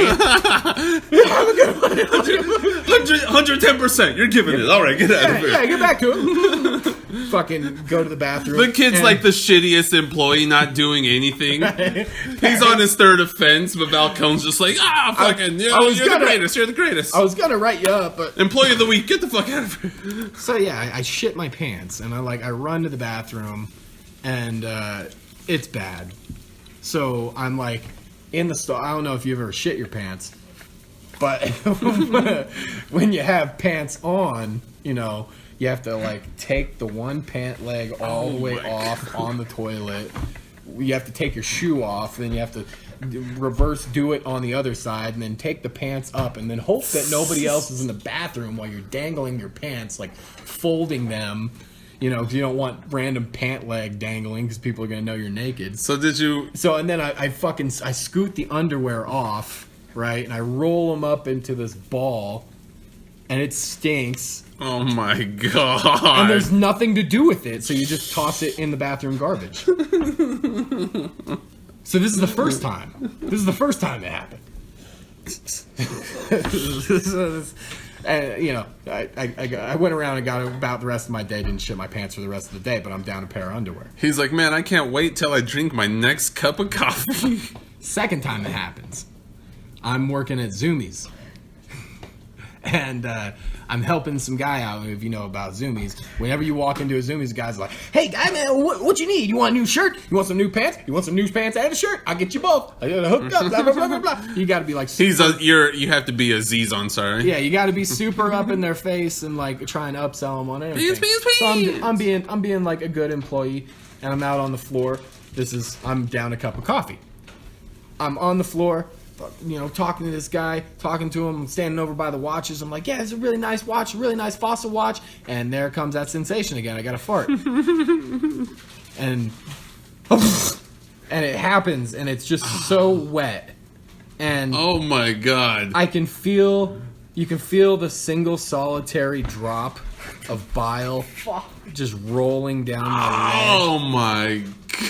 110%. You're giving it. All right, get out of here. Yeah, get back to it. Fucking go to the bathroom. The kid's and- like the shittiest employee, not doing anything. He's on his third offense, but Valcone's just like, fucking, I was you're gonna- the greatest. You're the greatest. I was gonna write you up, but Employee of the week, get the fuck out of here. so yeah, I shit my pants, and I run to the bathroom, and it's bad. So I'm like in the stall. I don't know if you ever shit your pants, but when you have pants on, you know, you have to like take the one pant leg all the way off on the toilet. You have to take your shoe off, then you have to reverse do it on the other side, and then take the pants up, and then hope that nobody else is in the bathroom while you're dangling your pants, like folding them, You know, 'cause you don't want random pant leg dangling because people are gonna know you're naked. So did you? So and then I scoot the underwear off, right, and I roll them up into this ball, and it stinks. Oh my god! And there's nothing to do with it, so you just toss it in the bathroom garbage. So this is the first time. This is the first time it happened. And, you know, I went around and got about the rest of my day, didn't shit my pants for the rest of the day, but I'm down a pair of underwear. He's like, man, I can't wait till I drink my next cup of coffee. Second time it happens, I'm working at Zoomies. And I'm helping some guy out, if you know about Zoomies. Whenever you walk into a Zoomies, the guy's like, hey, guy, man, what you need? You want a new shirt? You want some new pants? You want some new pants and a shirt? I'll get you both. I got hooked up, blah, blah, blah, blah, blah. You got to be like... You have to be a Z's on, sorry. Yeah, you got to be super up in their face and, like, trying to upsell them on anything. Please. So I'm being, like, a good employee, and I'm out on the floor. I'm down a cup of coffee. I'm on the floor, you know, talking to this guy, talking to him, standing over by the watches. I'm like, yeah, it's a really nice watch, a really nice Fossil watch. And there comes that sensation again. I got to fart. and it happens, and it's just so wet. And oh my god. You can feel the single solitary drop of bile just rolling down my leg. Oh my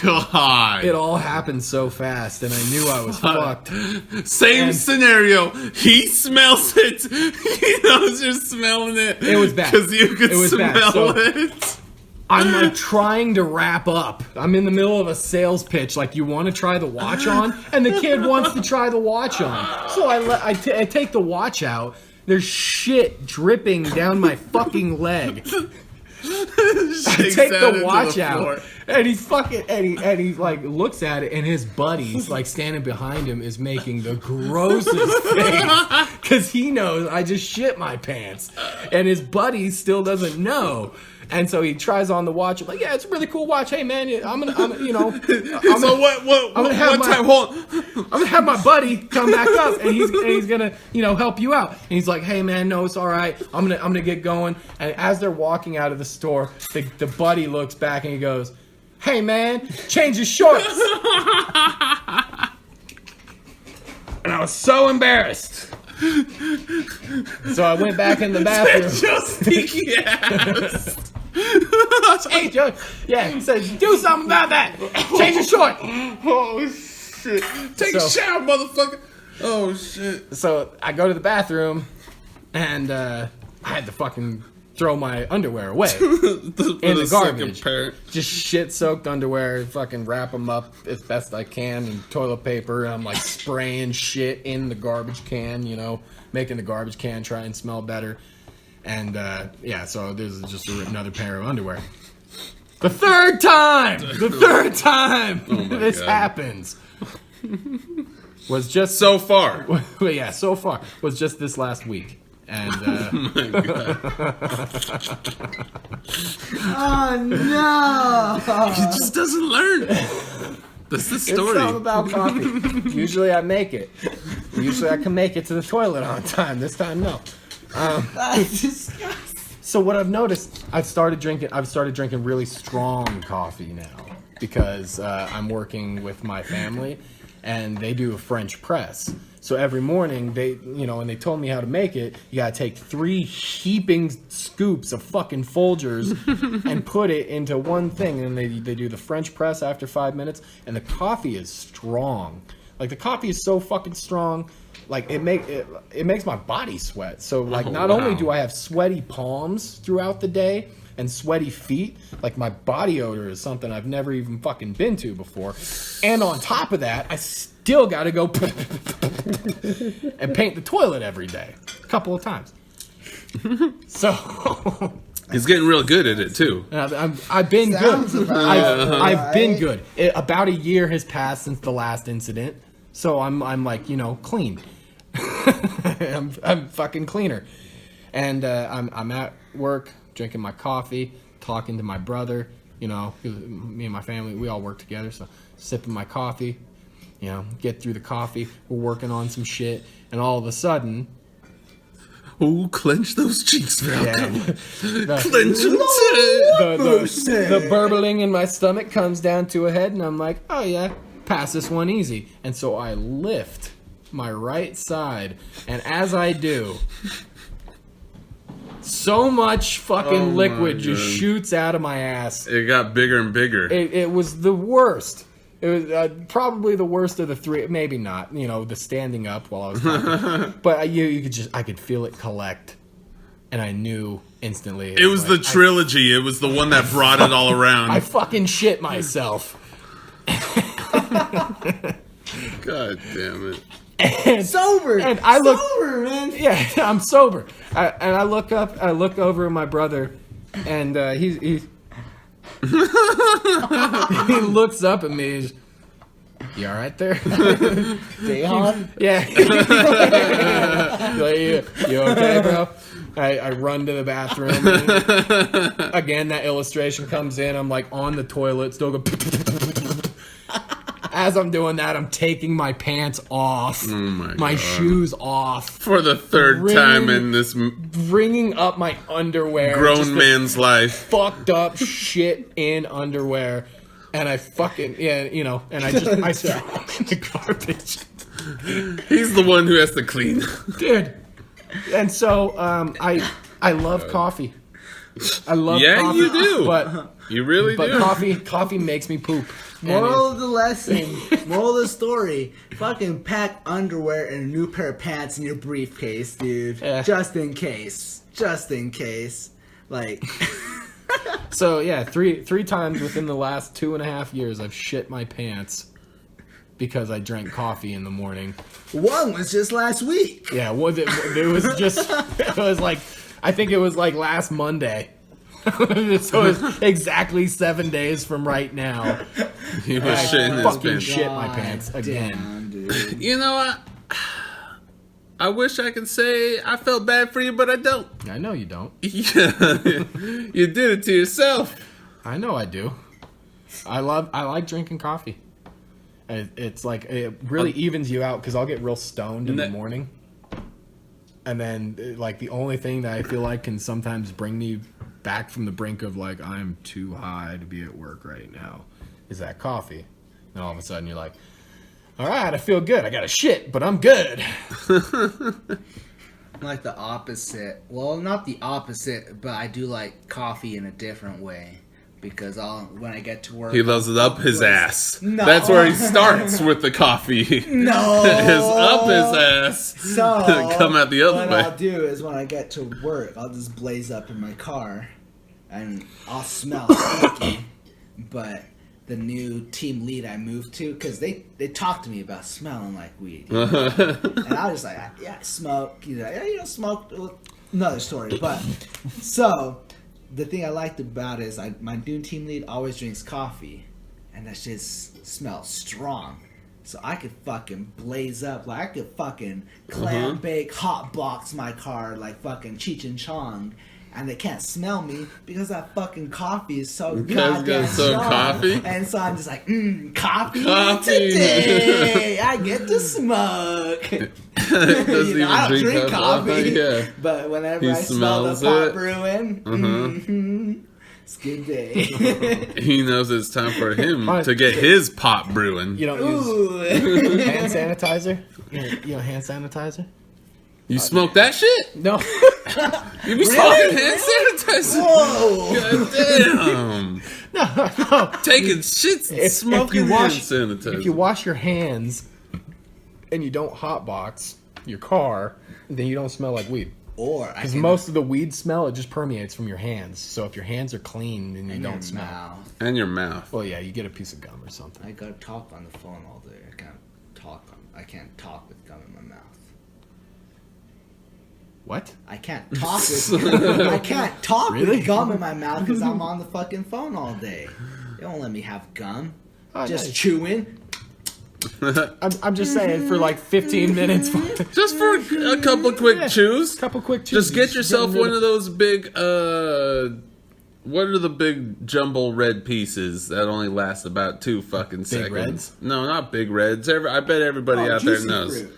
god. It all happened so fast, and I knew I was fucked. Same scenario. He smells it. He knows you're smelling it. It was bad. Because you could smell So, it. I'm like trying to wrap up. I'm in the middle of a sales pitch, like, you want to try the watch on? And the kid wants to try the watch on. So I take the watch out. There's shit dripping down my fucking leg. I take the watch out, and he's fucking, and he like looks at it, and his buddies like standing behind him is making the grossest face because he knows I just shit my pants, and his buddy still doesn't know. And so he tries on the watch. I'm like, yeah, it's a really cool watch. Hey, man, I'm gonna have my buddy come back up, and he's gonna, you know, help you out. And he's like, hey, man, no, it's all right. I'm gonna get going. And as they're walking out of the store, the buddy looks back and he goes, hey, man, change your shorts. And I was so embarrassed. So I went back in the bathroom. Just sneaky ass. Hey, Joe. Yeah, he said, do something about that. Change your short. Oh, shit. Take a shower, motherfucker. Oh, shit. So I go to the bathroom, and I had to fucking throw my underwear away in the garbage. Just shit-soaked underwear, fucking wrap them up as best I can in toilet paper, and I'm like spraying shit in the garbage can, you know, making the garbage can try and smell better. And, yeah, so there's just another pair of underwear. The third time this happens was just... So far. Well, yeah, so far. Was just this last week. And, Oh, my God. Oh, no. He just doesn't learn. That's the story. It's all about coffee. Usually I make it. Usually I can make it to the toilet on time. This time, no. That's disgusting. So what I've noticed, I've started drinking really strong coffee now because I'm working with my family, and they do a French press. So every morning and they told me how to make it. You gotta take 3 heaping scoops of fucking Folgers and put it into one thing, and they do the French press after 5 minutes, and the coffee is strong. Like, the coffee is so fucking strong. Like, it makes my body sweat. So, like, not only do I have sweaty palms throughout the day and sweaty feet, like, my body odor is something I've never even fucking been to before. And on top of that, I still got to go and paint the toilet every day. A couple of times. So... He's getting real good at it, too. I've been good. I've been good. About a year has passed since the last incident. So I'm like, you know, clean. I'm fucking cleaner. And I'm at work, drinking my coffee, talking to my brother. You know, me and my family, we all work together. So sipping my coffee, you know, get through the coffee. We're working on some shit. And all of a sudden... Ooh, clench those cheeks, Valcone. Yeah. Clench them tight. The burbling in my stomach comes down to a head, and I'm like, oh yeah, pass this one easy. And so I lift my right side, and as I do, so much fucking liquid just shoots out of my ass. It got bigger and bigger. It was the worst. It was probably the worst of the three. Maybe not. You know, the standing up while I was talking. But I could feel it collect, and I knew instantly. It was the trilogy. It was the one that brought it all around. I fucking shit myself. God damn it. And, Sober. And I look sober, man. Yeah, I'm sober. And I look up. I look over at my brother, and he looks up at me. He's, you all right there? Dehan? Yeah. Like, you okay, bro? I run to the bathroom. Again, that illustration comes in. I'm like on the toilet, still go. As I'm doing that, I'm taking my pants off, my shoes off. For the third time in this bringing up my underwear. grown man's life. Fucked up shit in underwear. And I fucking, and I throw it in the garbage. He's the one who has to clean. Dude. And so, I love coffee. I love coffee. Yeah, you do. But you really do. Coffee makes me poop. Moral of the lesson, moral of the story, fucking pack underwear and a new pair of pants in your briefcase, dude. Yeah. Just in case. Just in case. Like... So, yeah, three times within the last 2.5 years, I've shit my pants because I drank coffee in the morning. One was just last week. Yeah, it was just, it was like, I think it was like last Monday. So it's exactly 7 days from right now. He was shitting his fucking pants. shit my pants again. Damn, dude. You know what? I wish I could say I felt bad for you, but I don't. I know you don't. Yeah, you did it to yourself. I know I do. I like drinking coffee. It's like, it really evens you out because I'll get real stoned in the morning. And then, like, the only thing that I feel like can sometimes bring me back from the brink of, like, I'm too high to be at work right now is that coffee. And all of a sudden you're like, all right, I feel good. I got a shit, but I'm good. Like the opposite. Well, not the opposite, but I do like coffee in a different way. Because when I get to work... He loves it up his ass. No. That's where he starts with the coffee. No. His up his ass. So, come out the other what way. I'll do is when I get to work, I'll just blaze up in my car. And I'll smell stinky. But the new team lead I moved to, because they talked to me about smelling like weed. And I was like, yeah, I smoke. He's like, yeah, you don't smoke. Another story. But, so... The thing I liked about it is my new team lead always drinks coffee, and that shit smells strong. So I could fucking blaze up, like I could fucking clam bake, hot box my car like fucking Cheech and Chong, and they can't smell me because that fucking coffee is so goddamn strong. Coffee? And so I'm just like, coffee Coffee. today. I get to smoke. I don't drink coffee, Yeah. but whenever He I smell the smells pot it. brewing, it's a good day. He knows it's time for him to get his pot brewing. You don't use Ooh. hand sanitizer? You know hand sanitizer? You smoke that shit? No. You be smoking hand sanitizer? Whoa! God damn. No. Taking shits and smoking hand sanitizer. If you wash your hands and you don't hotbox your car, then you don't smell like weed. Or Because most of the weed smell, it just permeates from your hands. So if your hands are clean, then you don't smell. Mouth. And your mouth. Well, yeah, you get a piece of gum or something. I gotta talk on the phone all day. I can't talk with gum in my mouth. What? I can't talk with gum in my mouth because I'm on the fucking phone all day. They don't let me have gum. Oh, Just nice. chewing. I'm just saying, for like 15 minutes. Just for a couple quick chews. Couple quick chews. Just get yourself one of those big, what are the big jumbo red pieces that only last about 2 fucking seconds? Reds? No, not big reds. I bet everybody out there knows. Fruit.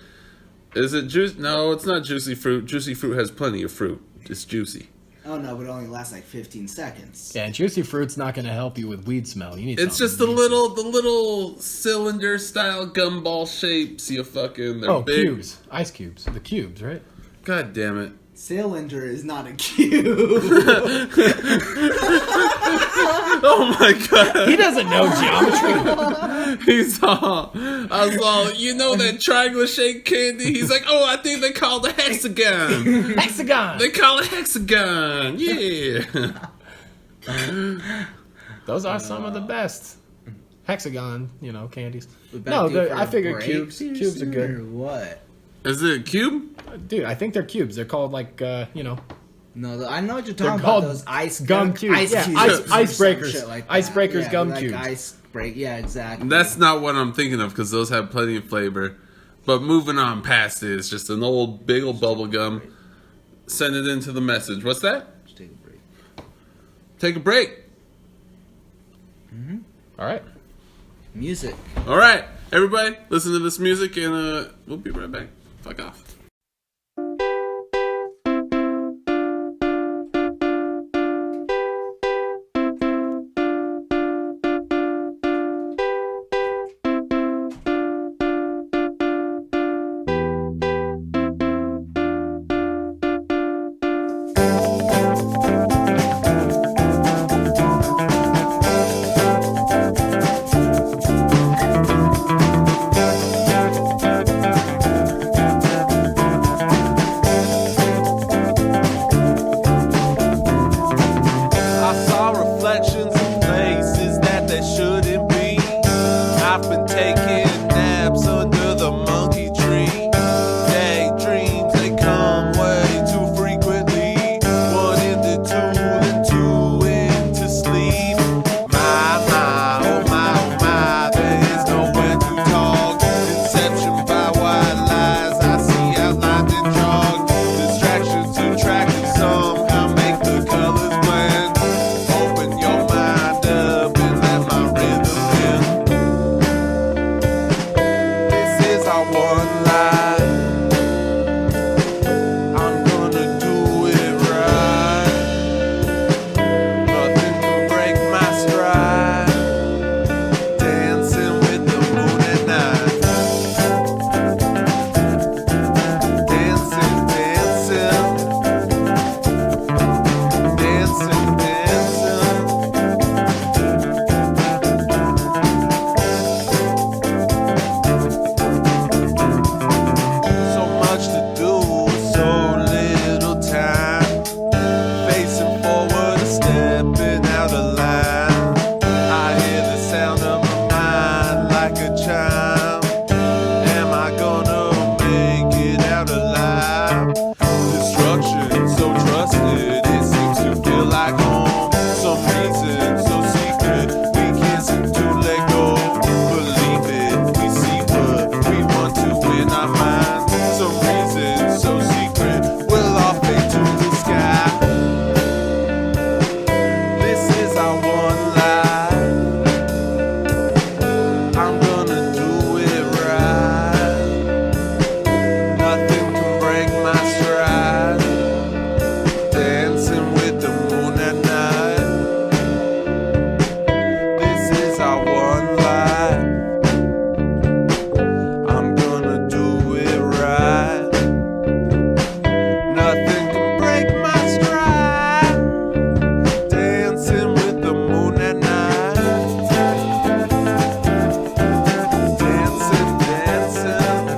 Is it juice? No, it's not juicy fruit. Juicy fruit has plenty of fruit. It's juicy. Oh no, but it only lasts like 15 seconds. Yeah, and juicy fruit's not going to help you with weed smell. You need. It's just the little cylinder style gumball shapes. You fucking. They're big. Cubes, ice cubes, the cubes, right? God damn it. Cylinder is not a cube. Oh my god. He doesn't know geometry. He's all, I was all, you know that triangle shaped candy? He's like, oh, I think they call it a hexagon. Hexagon. They call it hexagon. Yeah. Those are some of the best. Hexagon, candies. No, I figured cubes. Cubes are Or good. what? Is it a cube? Dude, I think they're cubes. They're called like, No, I know what you're They're talking called about. Those ice gum cubes. Ice Yeah, cubes. icebreakers. Shit like that. Icebreakers, Yeah, gum like cubes. Ice break. Yeah, exactly. That's not what I'm thinking of because those have plenty of flavor. But moving on past it, it's just an old, big old bubble gum. Send it into the message. What's that? Just take a break. Take a break. All right. Music. All right, everybody, listen to this music and we'll be right back. Fuck off. I saw reflections in places that they shouldn't be. I've been taking naps under the monkey tree. Daydreams, they come way too frequently. One into two, then two into sleep. Oh my, there is nowhere to talk. Inception by white lies, I see outlined in chalk. Distractions attractive somehow make the colors blend. Open your mind up and let my rhythm in. This is our one life. I'm gonna do it right. Nothing can break my stride. Dancing with the moon at night. Dancing, dancing. Dancing, dancing. So much to do, so little time. Facing forward, stepping out of line. I hear the sound of my mind like a chime. Am I gonna make it out alive? Destruction so trusted, it seems to feel like home. Some reason so secret, we can't seem to let go. Believe it, we see what we want to in our mind. Some reason so secret, we'll all fade to the sky. This is our one life. I'm gonna do it right. Nothing can break my stride. Dancing with the moon at night. This is our one life. I'm gonna do it right. Nothing can break my stride. Dancing with the moon at night. Dancing, dancing.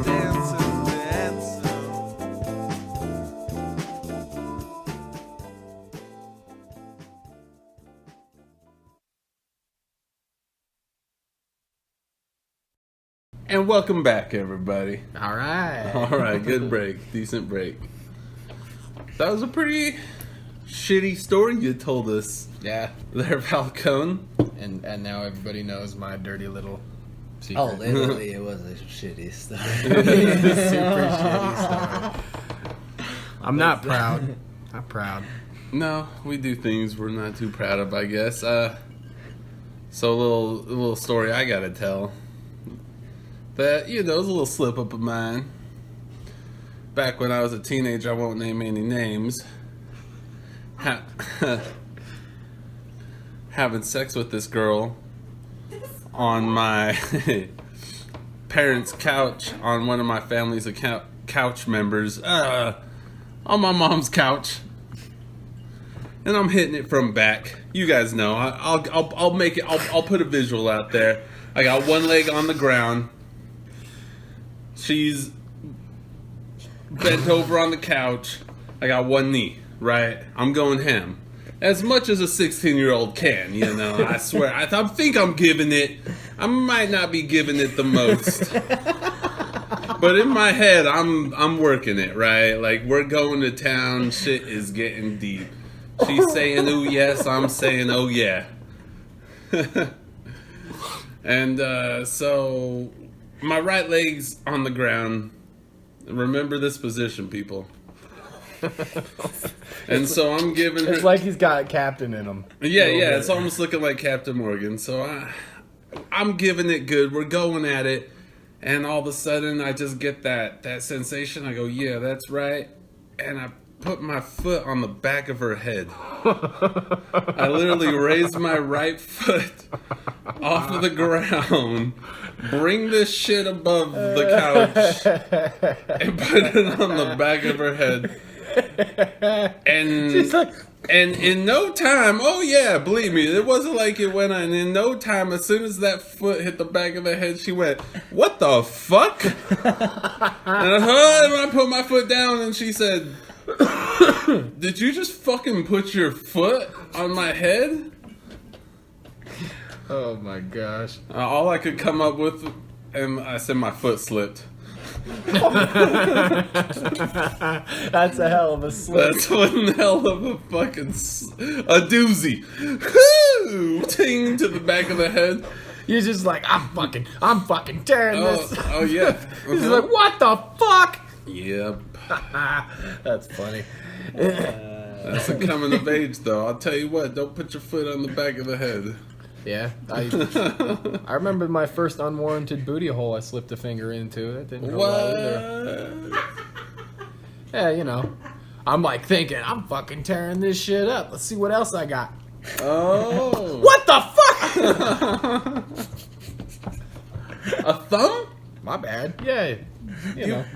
Dancing, dancing. And welcome back, everybody. All right. All right, good break. Decent break. That was a pretty shitty story you told us Yeah. there, Valcone. And now everybody knows my dirty little secret. Oh, literally, it was a shitty story. Super shitty story. I'm not proud. Not proud. No, we do things we're not too proud of, I guess. So a little story I gotta tell. that, you know, was a little slip up of mine. Back when I was a teenager, I won't name any names. Having sex with this girl on my parents' couch, on one of my family's couch members, on my mom's couch, and I'm hitting it from back. You guys know. I'll make it. I'll put a visual out there. I got one leg on the ground. She's bent over on the couch. I got one knee. Right, I'm going ham. As much as a 16-year-old can, you know. I swear. I think I'm giving it. I might not be giving it the most, but in my head, I'm working it. Right, like we're going to town. Shit is getting deep. She's saying, "Ooh yes," I'm saying, "Oh yeah." And so my right leg's on the ground. Remember this position, people. And so I'm giving her. It's like he's got Captain in him. Yeah. It's almost looking like Captain Morgan. So I'm giving it good. We're going at it, and all of a sudden I just get that sensation. I go, yeah, that's right, and I put my foot on the back of her head. I literally raised my right foot off of the ground, bring this shit above the couch, and put it on the back of her head. And She's like, and in no time, oh yeah, believe me, it wasn't like it went on. In no time, as soon as that foot hit the back of the head, she went, "What the fuck?" And I put my foot down, and she said, "Did you just fucking put your foot on my head?" oh my gosh. All I could come up with, and I said my foot slipped. That's a hell of a slip. That's one hell of a fucking a doozy. Woo! Ting to the back of the head. You're just like, I'm fucking tearing this. Oh yeah. He's like, what the fuck? Yep. That's funny. That's a coming of age, though. I'll tell you what. Don't put your foot on the back of the head. Yeah, I remember my first unwarranted booty hole. I slipped a finger into it. Didn't go well either. Yeah, you know, I'm like thinking, I'm fucking tearing this shit up. Let's see what else I got. Oh. What the fuck? A thumb? My bad. Yeah.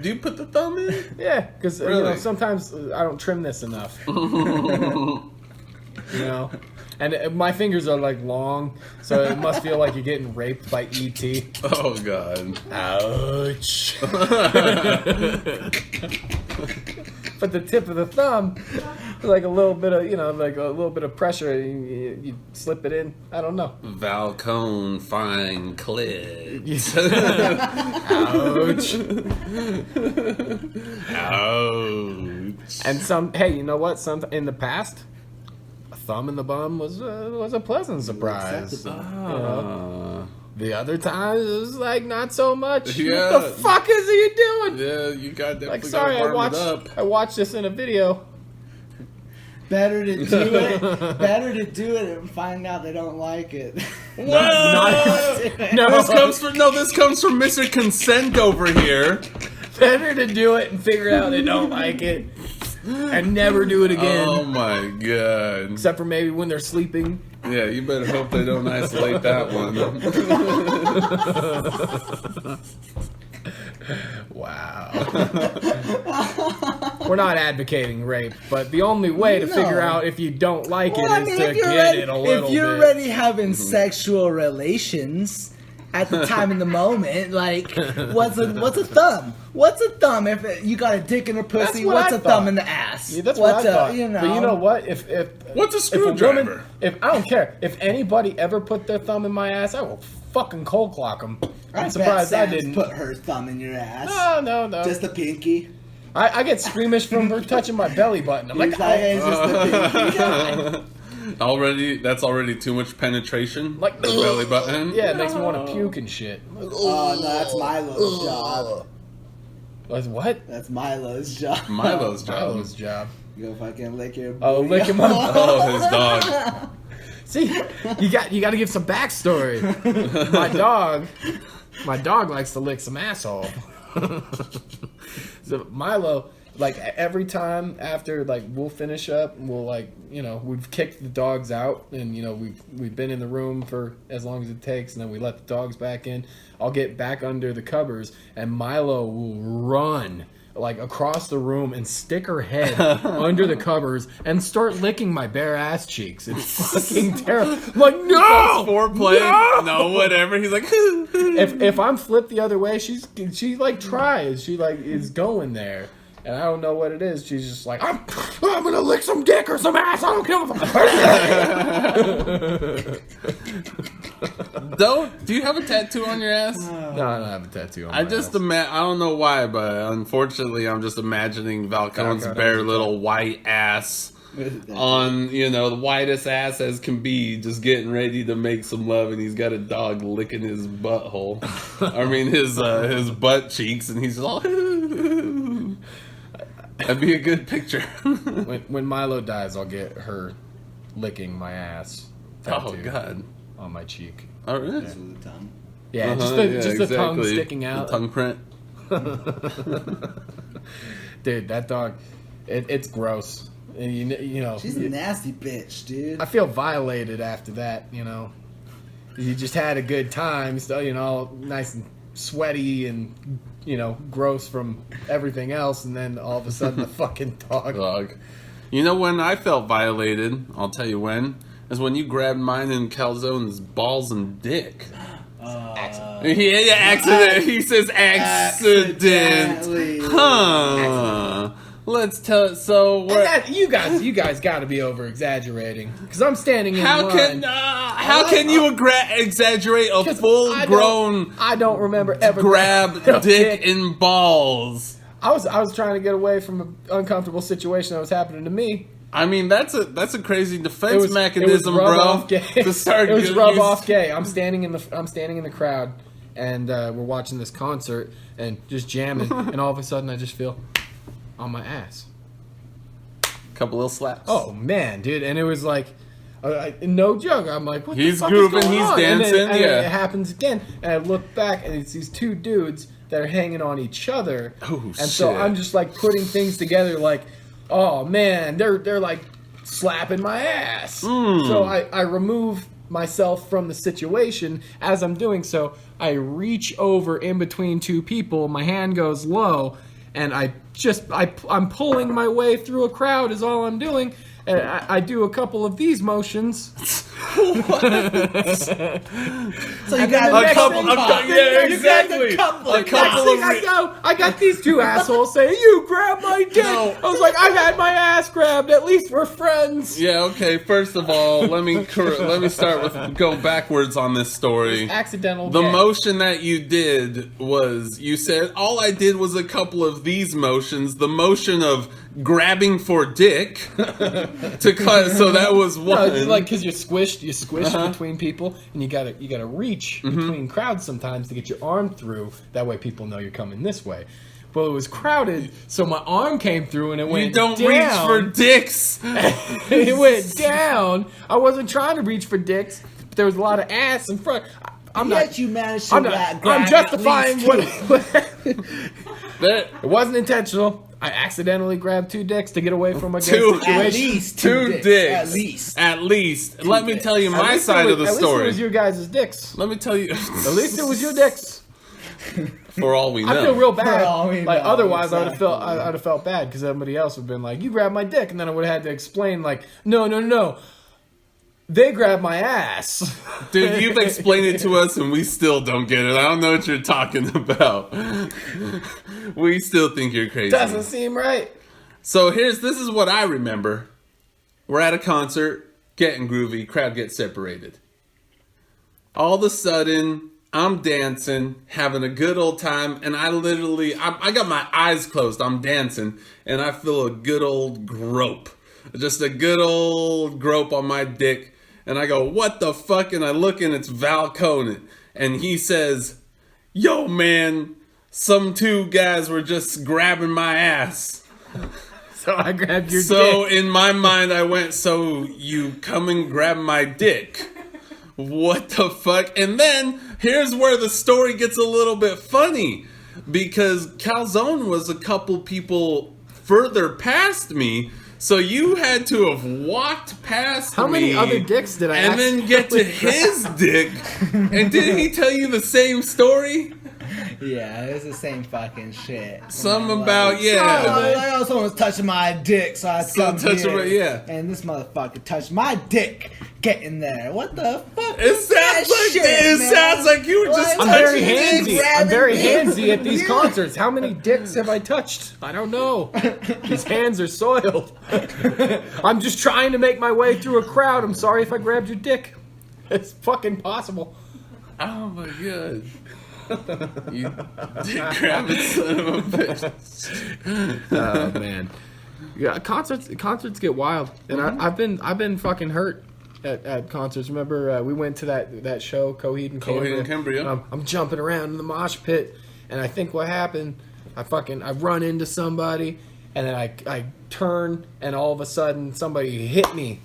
Do you put the thumb in? Yeah, because you Really? know, sometimes I don't trim this enough. You know, and my fingers are like long, so it must feel like you're getting raped by E.T. Oh god. Ouch. But the tip of the thumb, like a little bit of, you know, like a little bit of pressure, you slip it in. I don't know. Valcone fine clit. Ouch. Ouch. And hey, you know what? In the past, a thumb in the bum was a pleasant surprise. Acceptable. You know? The other times it was like not so much. Yeah. What the fuck is he doing? Yeah, you got that. Like, sorry, I watched this in a video. Better to do it. Better to do it and find out they don't like it. No, this comes from Mr. Consent over here. Better to do it and figure out they don't like it, and never do it again. Oh my god. Except for maybe when they're sleeping. Yeah, you better hope they don't isolate that one. Wow. We're not advocating rape, but the only way to figure out if you don't like it is to get it a little bit. If you're already having sexual relations at the time in the moment, like, what's a thumb? What's a thumb? If you got a dick in a pussy, what's a thumb in the ass? Yeah, that's what I thought. You know. But you know what? If What's a if screwdriver? If I don't care. If anybody ever put their thumb in my ass, I will fucking cold clock them. I'm surprised I didn't. Put her thumb in your ass. No. Just the pinky. I get squeamish from her touching my belly button. I'm like, It's just the pinky. That's already too much penetration. Like the belly button. yeah, it makes me want to puke and shit. Oh, no, that's Milo's job. What? That's Milo's job. Milo's job. Milo's job. Go fucking lick your Oh, lick him up. Oh, his dog. See, you got to give some backstory. My dog My dog likes to lick some asshole. So Milo, like every time after like we'll finish up, we'll like, you know, we've kicked the dogs out, and you know we've been in the room for as long as it takes, and then we let the dogs back in. I'll get back under the covers, and Milo will run like across the room and stick her head under the covers and start licking my bare ass cheeks. It's fucking terrible. I'm like, no, Foreplay, no, whatever. He's like, if I'm flipped the other way, she like tries. She like is going there. And I don't know what it is. She's just like, I'm gonna lick some dick or some ass. I don't care what do you have a tattoo on your ass? No, I don't have a tattoo on my I just ass. I don't know why, but unfortunately, I'm just imagining Valcone's Valcone bare has a little white ass on, you know, the whitest ass as can be, just getting ready to make some love, and he's got a dog licking his butthole. I mean, his butt cheeks, and he's all. That'd be a good picture. When Milo dies, I'll get her licking my ass. Oh tattoo God! On my cheek. Oh really? With the tongue. Yeah, Uh-huh, just the tongue sticking out. The tongue print. Dude, that dog, it's gross. And you know, She's a nasty bitch, dude. I feel violated after that. You know, you just had a good time, so you know, nice and sweaty and you know, gross from everything else, and then all of a sudden the fucking dog. You know when I felt violated? I'll tell you when. Is when you grabbed mine and Calzone's balls and dick. Yeah, accident. He says accident. Accidentally. Huh. Let's tell. So And we're. that, you guys got to be over exaggerating because I'm standing in How line. can you exaggerate a 'Cause full grown I don't remember ever grab dick and balls? I was trying to get away from an uncomfortable situation that was happening to me. I mean, that's a crazy defense It was mechanism, rub bro. off gay. To start It was getting rub used- off gay. I'm standing in the crowd, and we're watching this concert and just jamming, and all of a sudden I just feel on my ass. Couple little slaps. Oh man, dude! And it was like, no joke. I'm like, what He's the fuck grooving, is going he's on? dancing, and then yeah. it happens again, and I look back, and it's these two dudes that are hanging on each other. Oh, and so shit. I'm just like putting things together, like, oh man, they're like slapping my ass. So I remove myself from the situation. As I'm doing so, I reach over in between two people. My hand goes low, and I'm pulling my way through a crowd is all I'm doing. And I do a couple of these motions. So you got A couple- yeah, exactly. A couple. A couple Next thing I got these two assholes saying, "You grabbed my dick." No. I was like, "I've had my ass grabbed. At least we're friends." Yeah, okay. First of all, let me start with go backwards on this story. Accidental. The gay. motion that you did was you said all I did was a couple of these motions. The motion of grabbing for dick to cut. So that was No, one. it's like because you're squished between people, and you gotta reach between crowds sometimes to get your arm through. That way, people know you're coming this way. Well, it was crowded, so my arm came through, and it went. You don't down. reach for dicks. It went down. I wasn't trying to reach for dicks, but there was a lot of ass in front. I'm Yet not. you managed to I'm grab not. I'm at justifying least what. two. That It wasn't intentional. I accidentally grabbed two dicks to get away from a gay Two. situation. At least two dicks. dicks. At least. At least. Let me dicks. tell you At my least side it of the was- At least story. it was your guys' dicks. Let me tell you. At least it was your dicks. For all we know. I feel real bad. For all we Like know, otherwise, exactly. I'd have felt bad because somebody else would have been like, "You grabbed my dick," and then I would have had to explain like, "No, they grabbed my ass." Dude, you've explained it to us and we still don't get it. I don't know what you're talking about. We still think you're crazy. Doesn't seem right. So this is what I remember. We're at a concert, getting groovy, crowd gets separated. All of a sudden, I'm dancing, having a good old time, and I got my eyes closed, I'm dancing, and I feel a good old grope. Just a good old grope on my dick. And I go, what the fuck? And I look and it's Valcone. And he says, yo man, some two guys were just grabbing my ass. So I grabbed your So dick. in my mind I went, so you come and grab my dick. what the fuck? And then here's where the story gets a little bit funny, because Calzone was a couple people further past me. So you had to have walked past How me. many other dicks did I and then get to his dick? And didn't he tell you the same story? Yeah, it's the same fucking shit. Some And, about, yeah. Oh, someone was touching my dick, so I come touching here. my- yeah. And this motherfucker touched my dick. Get in there. What the fuck? It sounds like shit, man. sounds like you were just Like, I'm very touching touching dicks. handsy. grabbing I'm very dicks. handsy at these Yeah. concerts. How many dicks have I touched? I don't know. These hands are soiled. I'm just trying to make my way through a crowd. I'm sorry if I grabbed your dick. It's fucking possible. Oh my god. You dick grabbing son of a bitch. Oh man, yeah. Concerts get wild, and I've been fucking hurt at concerts. Remember we went to that show, Coheed and Cambria. Coheed and Cambria, yeah. I'm jumping around in the mosh pit, and I think what happened, I run into somebody, and then I turn, and all of a sudden somebody hit me.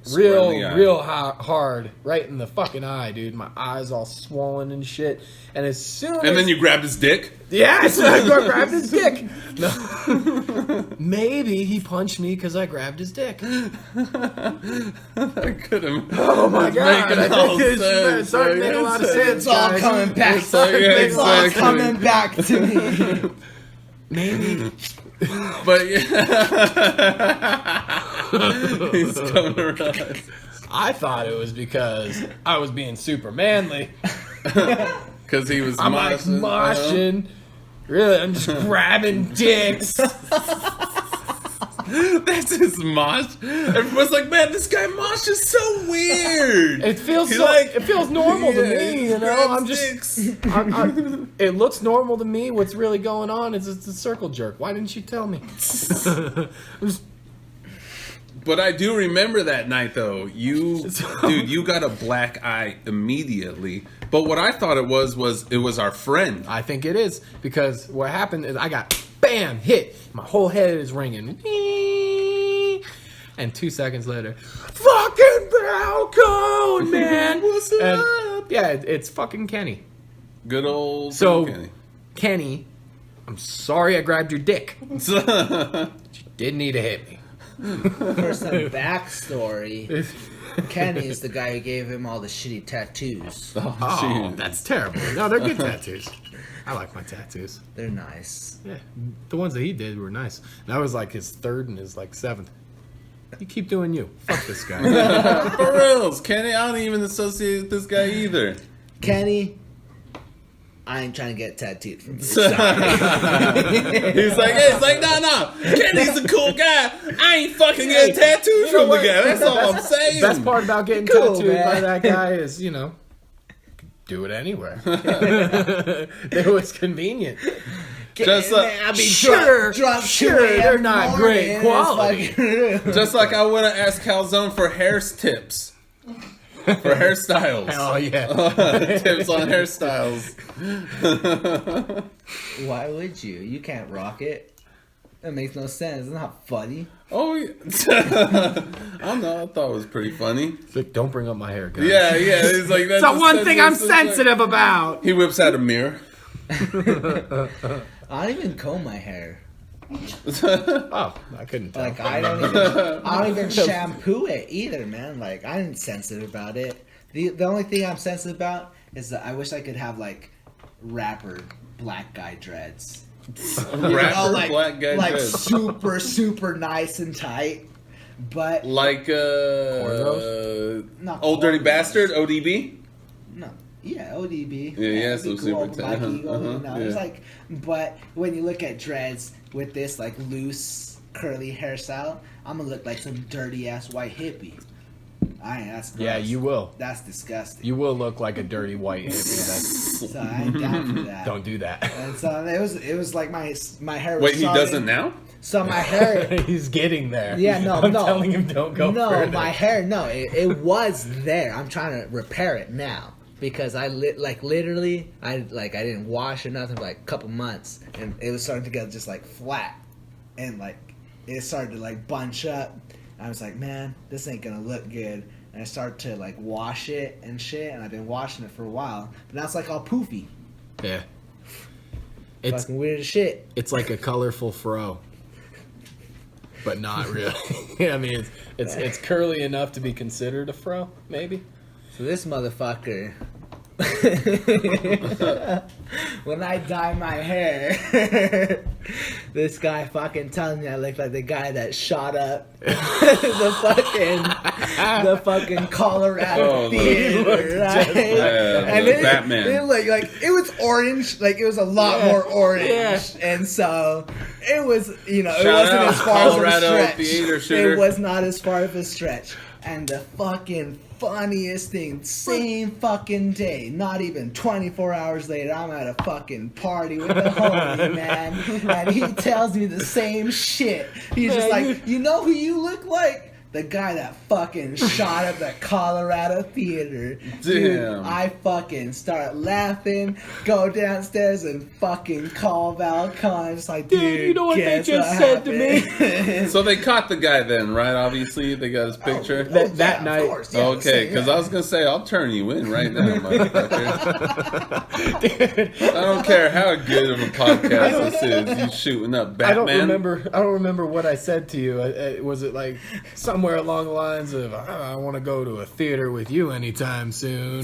Square in the eye. Real hard, right in the fucking eye, dude. My eye's all swollen and shit. And as soon as... And then you grabbed his dick? Yeah, so I grabbed his dick. No. Maybe he punched me because I grabbed his dick. I could have. Oh my god! making I all think it's sense, starting to make a lot of sense. It's all guys. coming back. It's all- yeah, It's all exactly. coming back to me. Maybe. But yeah. He's coming around. I thought it was because I was being super manly. Because he was I'm like moshing. Really, I'm just grabbing dicks. That's his mosh. Everyone's like, man, this guy mosh is so weird. It feels He so. It feels normal to Yeah, me, he you know. grabs I'm just. dicks. It looks normal to me. What's really going on is it's a circle jerk. Why didn't you tell me? But I do remember that night, though. Dude, you got a black eye immediately. But what I thought it was it was our friend. I think it is because what happened is I got bam hit. My whole head is ringing. And 2 seconds later, fucking Valcone, man. What's And, up? yeah, it's fucking Kenny. Good old So, Kenny. Kenny, I'm sorry I grabbed your dick. You didn't need to hit me. For some backstory, Kenny's the guy who gave him all the shitty tattoos. Oh, Shoot. that's terrible. No, they're good tattoos. I like my tattoos. They're nice. Yeah, the ones that he did were nice. That was like his third and his like seventh. You keep doing you. Fuck this guy. For reals, Kenny, I don't even associate with this guy either. Kenny, I ain't trying to get tattooed from you. He's like, no, Kenny's a cool guy. I ain't fucking getting tattoos from the guy. That's all I'm saying. Best part about getting Cool, tattooed man. by that guy is, you know, do it anywhere. It was convenient. Just like, I'll be Sure, drunk sure, 2 a.m. they're not morning, great and quality. it's fucking- just like I would have asked Calzone for hair tips. For hairstyles. Oh yeah. Tips on hairstyles. Why would you? You can't rock it. That makes no sense. It's not funny. Oh, yeah. I don't know. I thought it was pretty funny. It's like, don't bring up my hair, guys. Yeah. He's like, that's It's the a one thing I'm sensitive- sensitive about. He whips out a mirror. I don't even comb my hair. Oh, I couldn't tell. Like I don't even shampoo it either, man. Like I'm sensitive about it. The only thing I'm sensitive about is that I wish I could have like rapper black guy dreads. Rapper, like black guy like dreads. super nice and tight. But Like, Not Old Dirty cornrows. Bastard, ODB? no. Yeah, ODB. Yeah, it'd be so super Black tight. Eagle, you know. It's Yeah. like, but when you look at dreads with this like loose curly hairstyle, I'm gonna look like some dirty ass white hippie. That's gross. Yeah, you will. That's disgusting. You will look like a dirty white hippie. That's, So I ain't down for that. don't do that. And so it was like my hair. Was Wait, he starting- doesn't now? So my hair. He's getting there. Yeah, no, I'm no. telling him don't go No, further. my hair. No, it was there. I'm trying to repair it now because I literally I didn't wash or nothing for like a couple months, and it was starting to get just like flat, and like it started to like bunch up. I was like, man, this ain't gonna look good. and I started to like wash it and shit, and I've been washing it for a while. But now it's like all poofy. Yeah. It's Fucking weird as shit. it's like a colorful fro, but not really. I mean, it's curly enough to be considered a fro, maybe. So this motherfucker, when I dye my hair, this guy fucking tells me I look like the guy that shot up the fucking Colorado theater, right? And Batman. It looked like it was orange, like it was a lot more orange, and so it was, you know, it Shout wasn't out as far Colorado as a stretch. theater shooter. It was not as far of a stretch. And the fucking funniest thing, same fucking day, not even 24 hours later, I'm at a fucking party with the homie, man. And he tells me the same shit. He's just like, you know who you look like? The guy that fucking shot at the Colorado theater. Dude, Damn. I fucking start laughing, go downstairs and fucking call Valcone. It's like, dude, you know what they guess just what said to happened? So they caught the guy then, right? Obviously, they got his picture. That night- Of course, yeah, Okay, because yeah. I was gonna say I'll turn you in right now, motherfucker. I don't care how good of a podcast this is. You shooting up Batman? I don't remember what I said to you. Was it like somewhere along the lines of I want to go to a theater with you anytime soon?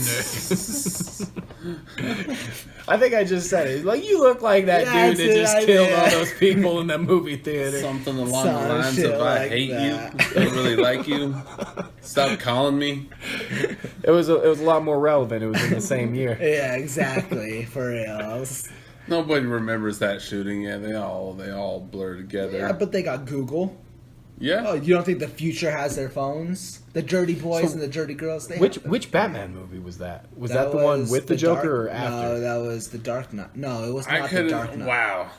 I think I just said it. Like, you look like that Yeah, dude that dude, just I killed did. all those people in that movie theater. Something along Some the lines shit of I like hate that. you, don't really like you. Stop calling me. It was a lot more relevant. It was in the same year. Yeah, exactly. For real. Nobody remembers that shooting. Yeah, they all blur together. Yeah, but they got Google. Yeah. Oh, you don't think the future has their phones? The dirty boys and the dirty girls. They have them. Which Batman movie was that? Was that the one was with the Joker or Dark- after? No, that was the Dark Knight. No, it was I not the could Dark have. Knight. Wow.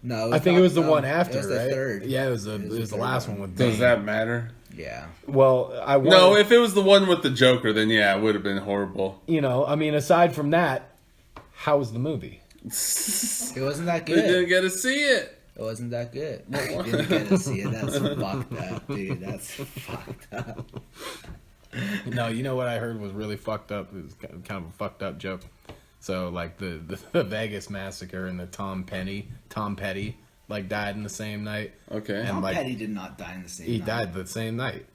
No, I think it was the no, one after, It was the right? third. Yeah, it was the third last one with Does Bane. that matter? Yeah. Well, I wanted, No, if it was the one with the Joker, then yeah, it would have been horrible. you know, I mean, aside from that, how was the movie? It wasn't that We good. didn't get to see it. It wasn't that good. You didn't get to see it. That's fucked up, dude. That's fucked up. No, you know what I heard was really fucked up? It was kind of a fucked up joke. So, like, the Vegas massacre and the Tom Petty, like, died in the same night. Okay. And, Tom like, Petty did not die in the same he night. died the same night.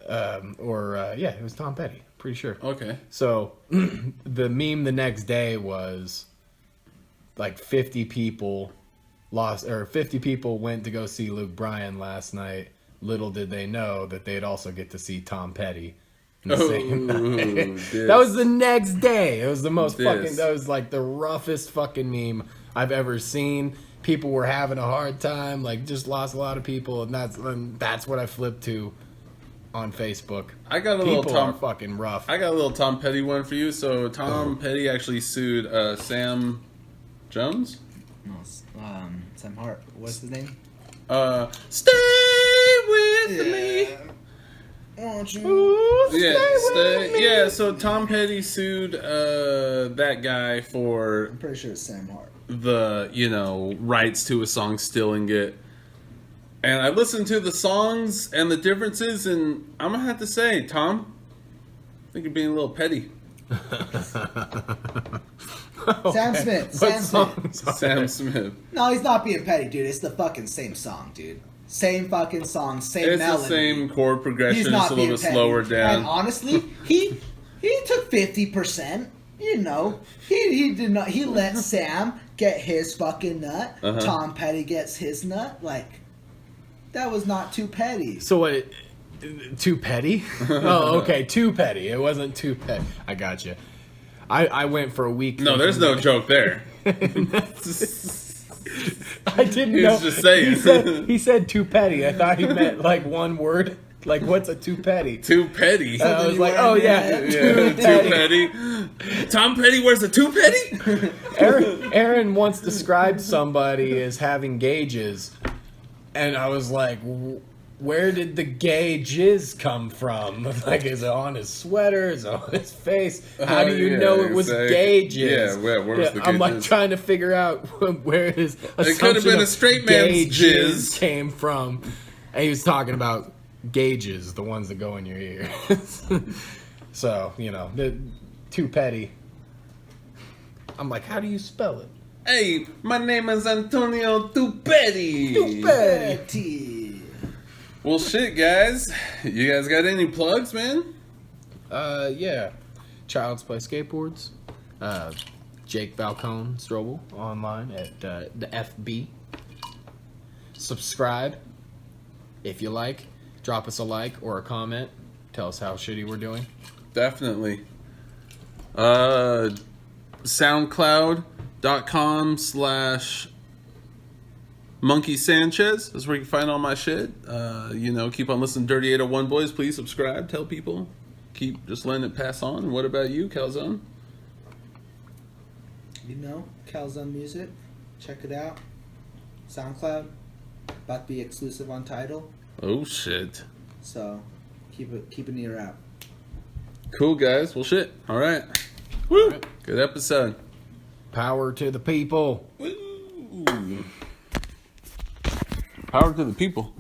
Yeah, it was Tom Petty. Pretty sure. Okay. So, the meme the next day was, like, 50 people went to go see Luke Bryan last night. Little did they know that they'd also get to see Tom Petty in the same night. This. That was the next day. It was the most This. that was like the roughest fucking meme I've ever seen. People were having a hard time, like just lost a lot of people, and that's what I flipped to on Facebook. I got a People little are Tom. fucking rough. I got a little Tom Petty one for you. So Tom Petty actually sued Sam Jones. No, Sam Hart. What's his name? Stay with me. Won't you? Yeah. So Tom Petty sued that guy for I'm pretty sure it's Sam Hart. the rights to a song, stealing it. And I listened to the songs and the differences, and I'm gonna have to say, Tom, I think you're being a little petty. Sam Smith. What Sam Smith. songs are Sam there? Smith. No, he's not being petty, dude. It's the fucking same song, dude. Same fucking song, same It's melody. the same chord progression, He's just not a being little bit petty. slower And down. honestly, he took 50%. You know, he did not. He let Sam get his fucking nut. Uh-huh. Tom Petty gets his nut. Like, that was not too petty. So what? Too petty? Oh, okay, too petty. It wasn't too petty. I got you. I went for a week. No, there's no joke there. I didn't He know. was just saying. He said too petty. I thought he meant like one word. Like, what's a too petty? Too petty. And I was you like, wear oh in yeah, your Yeah, too petty. Tom Petty wears a too petty? Aaron once described somebody as having gauges, and I was like, where did the gay jizz come from? Like, is it on his sweater? Is it on his face? How do you yeah, know it was exactly. gay jizz? Yeah, where's the gay I'm like jizz? trying to figure out where his It could have been a straight man's gay jizz. came from. And he was talking about gauges, the ones that go in your ear. So, you know, too petty. I'm like, how do you spell it? Hey, my name is Antonio Tupetti. Betty. Well, shit, guys. You guys got any plugs, man? Yeah. Child's Play Skateboards. Jake Valcone Strobel online at the FB. Subscribe if you like. Drop us a like or a comment. Tell us how shitty we're doing. Definitely. SoundCloud.com/Monkey Sanchez is where you can find all my shit. You know, keep on listening to Dirty 801 Boys. Please subscribe. Tell people. Keep just letting it pass on. What about you, Calzone? You know, Calzone Music. Check it out. SoundCloud. About to be exclusive on Tidal. Oh, shit. So, keep an ear out. Cool, guys. Well, shit. All right. Woo. right. Good episode. Power to the people. Woo. Power to the people.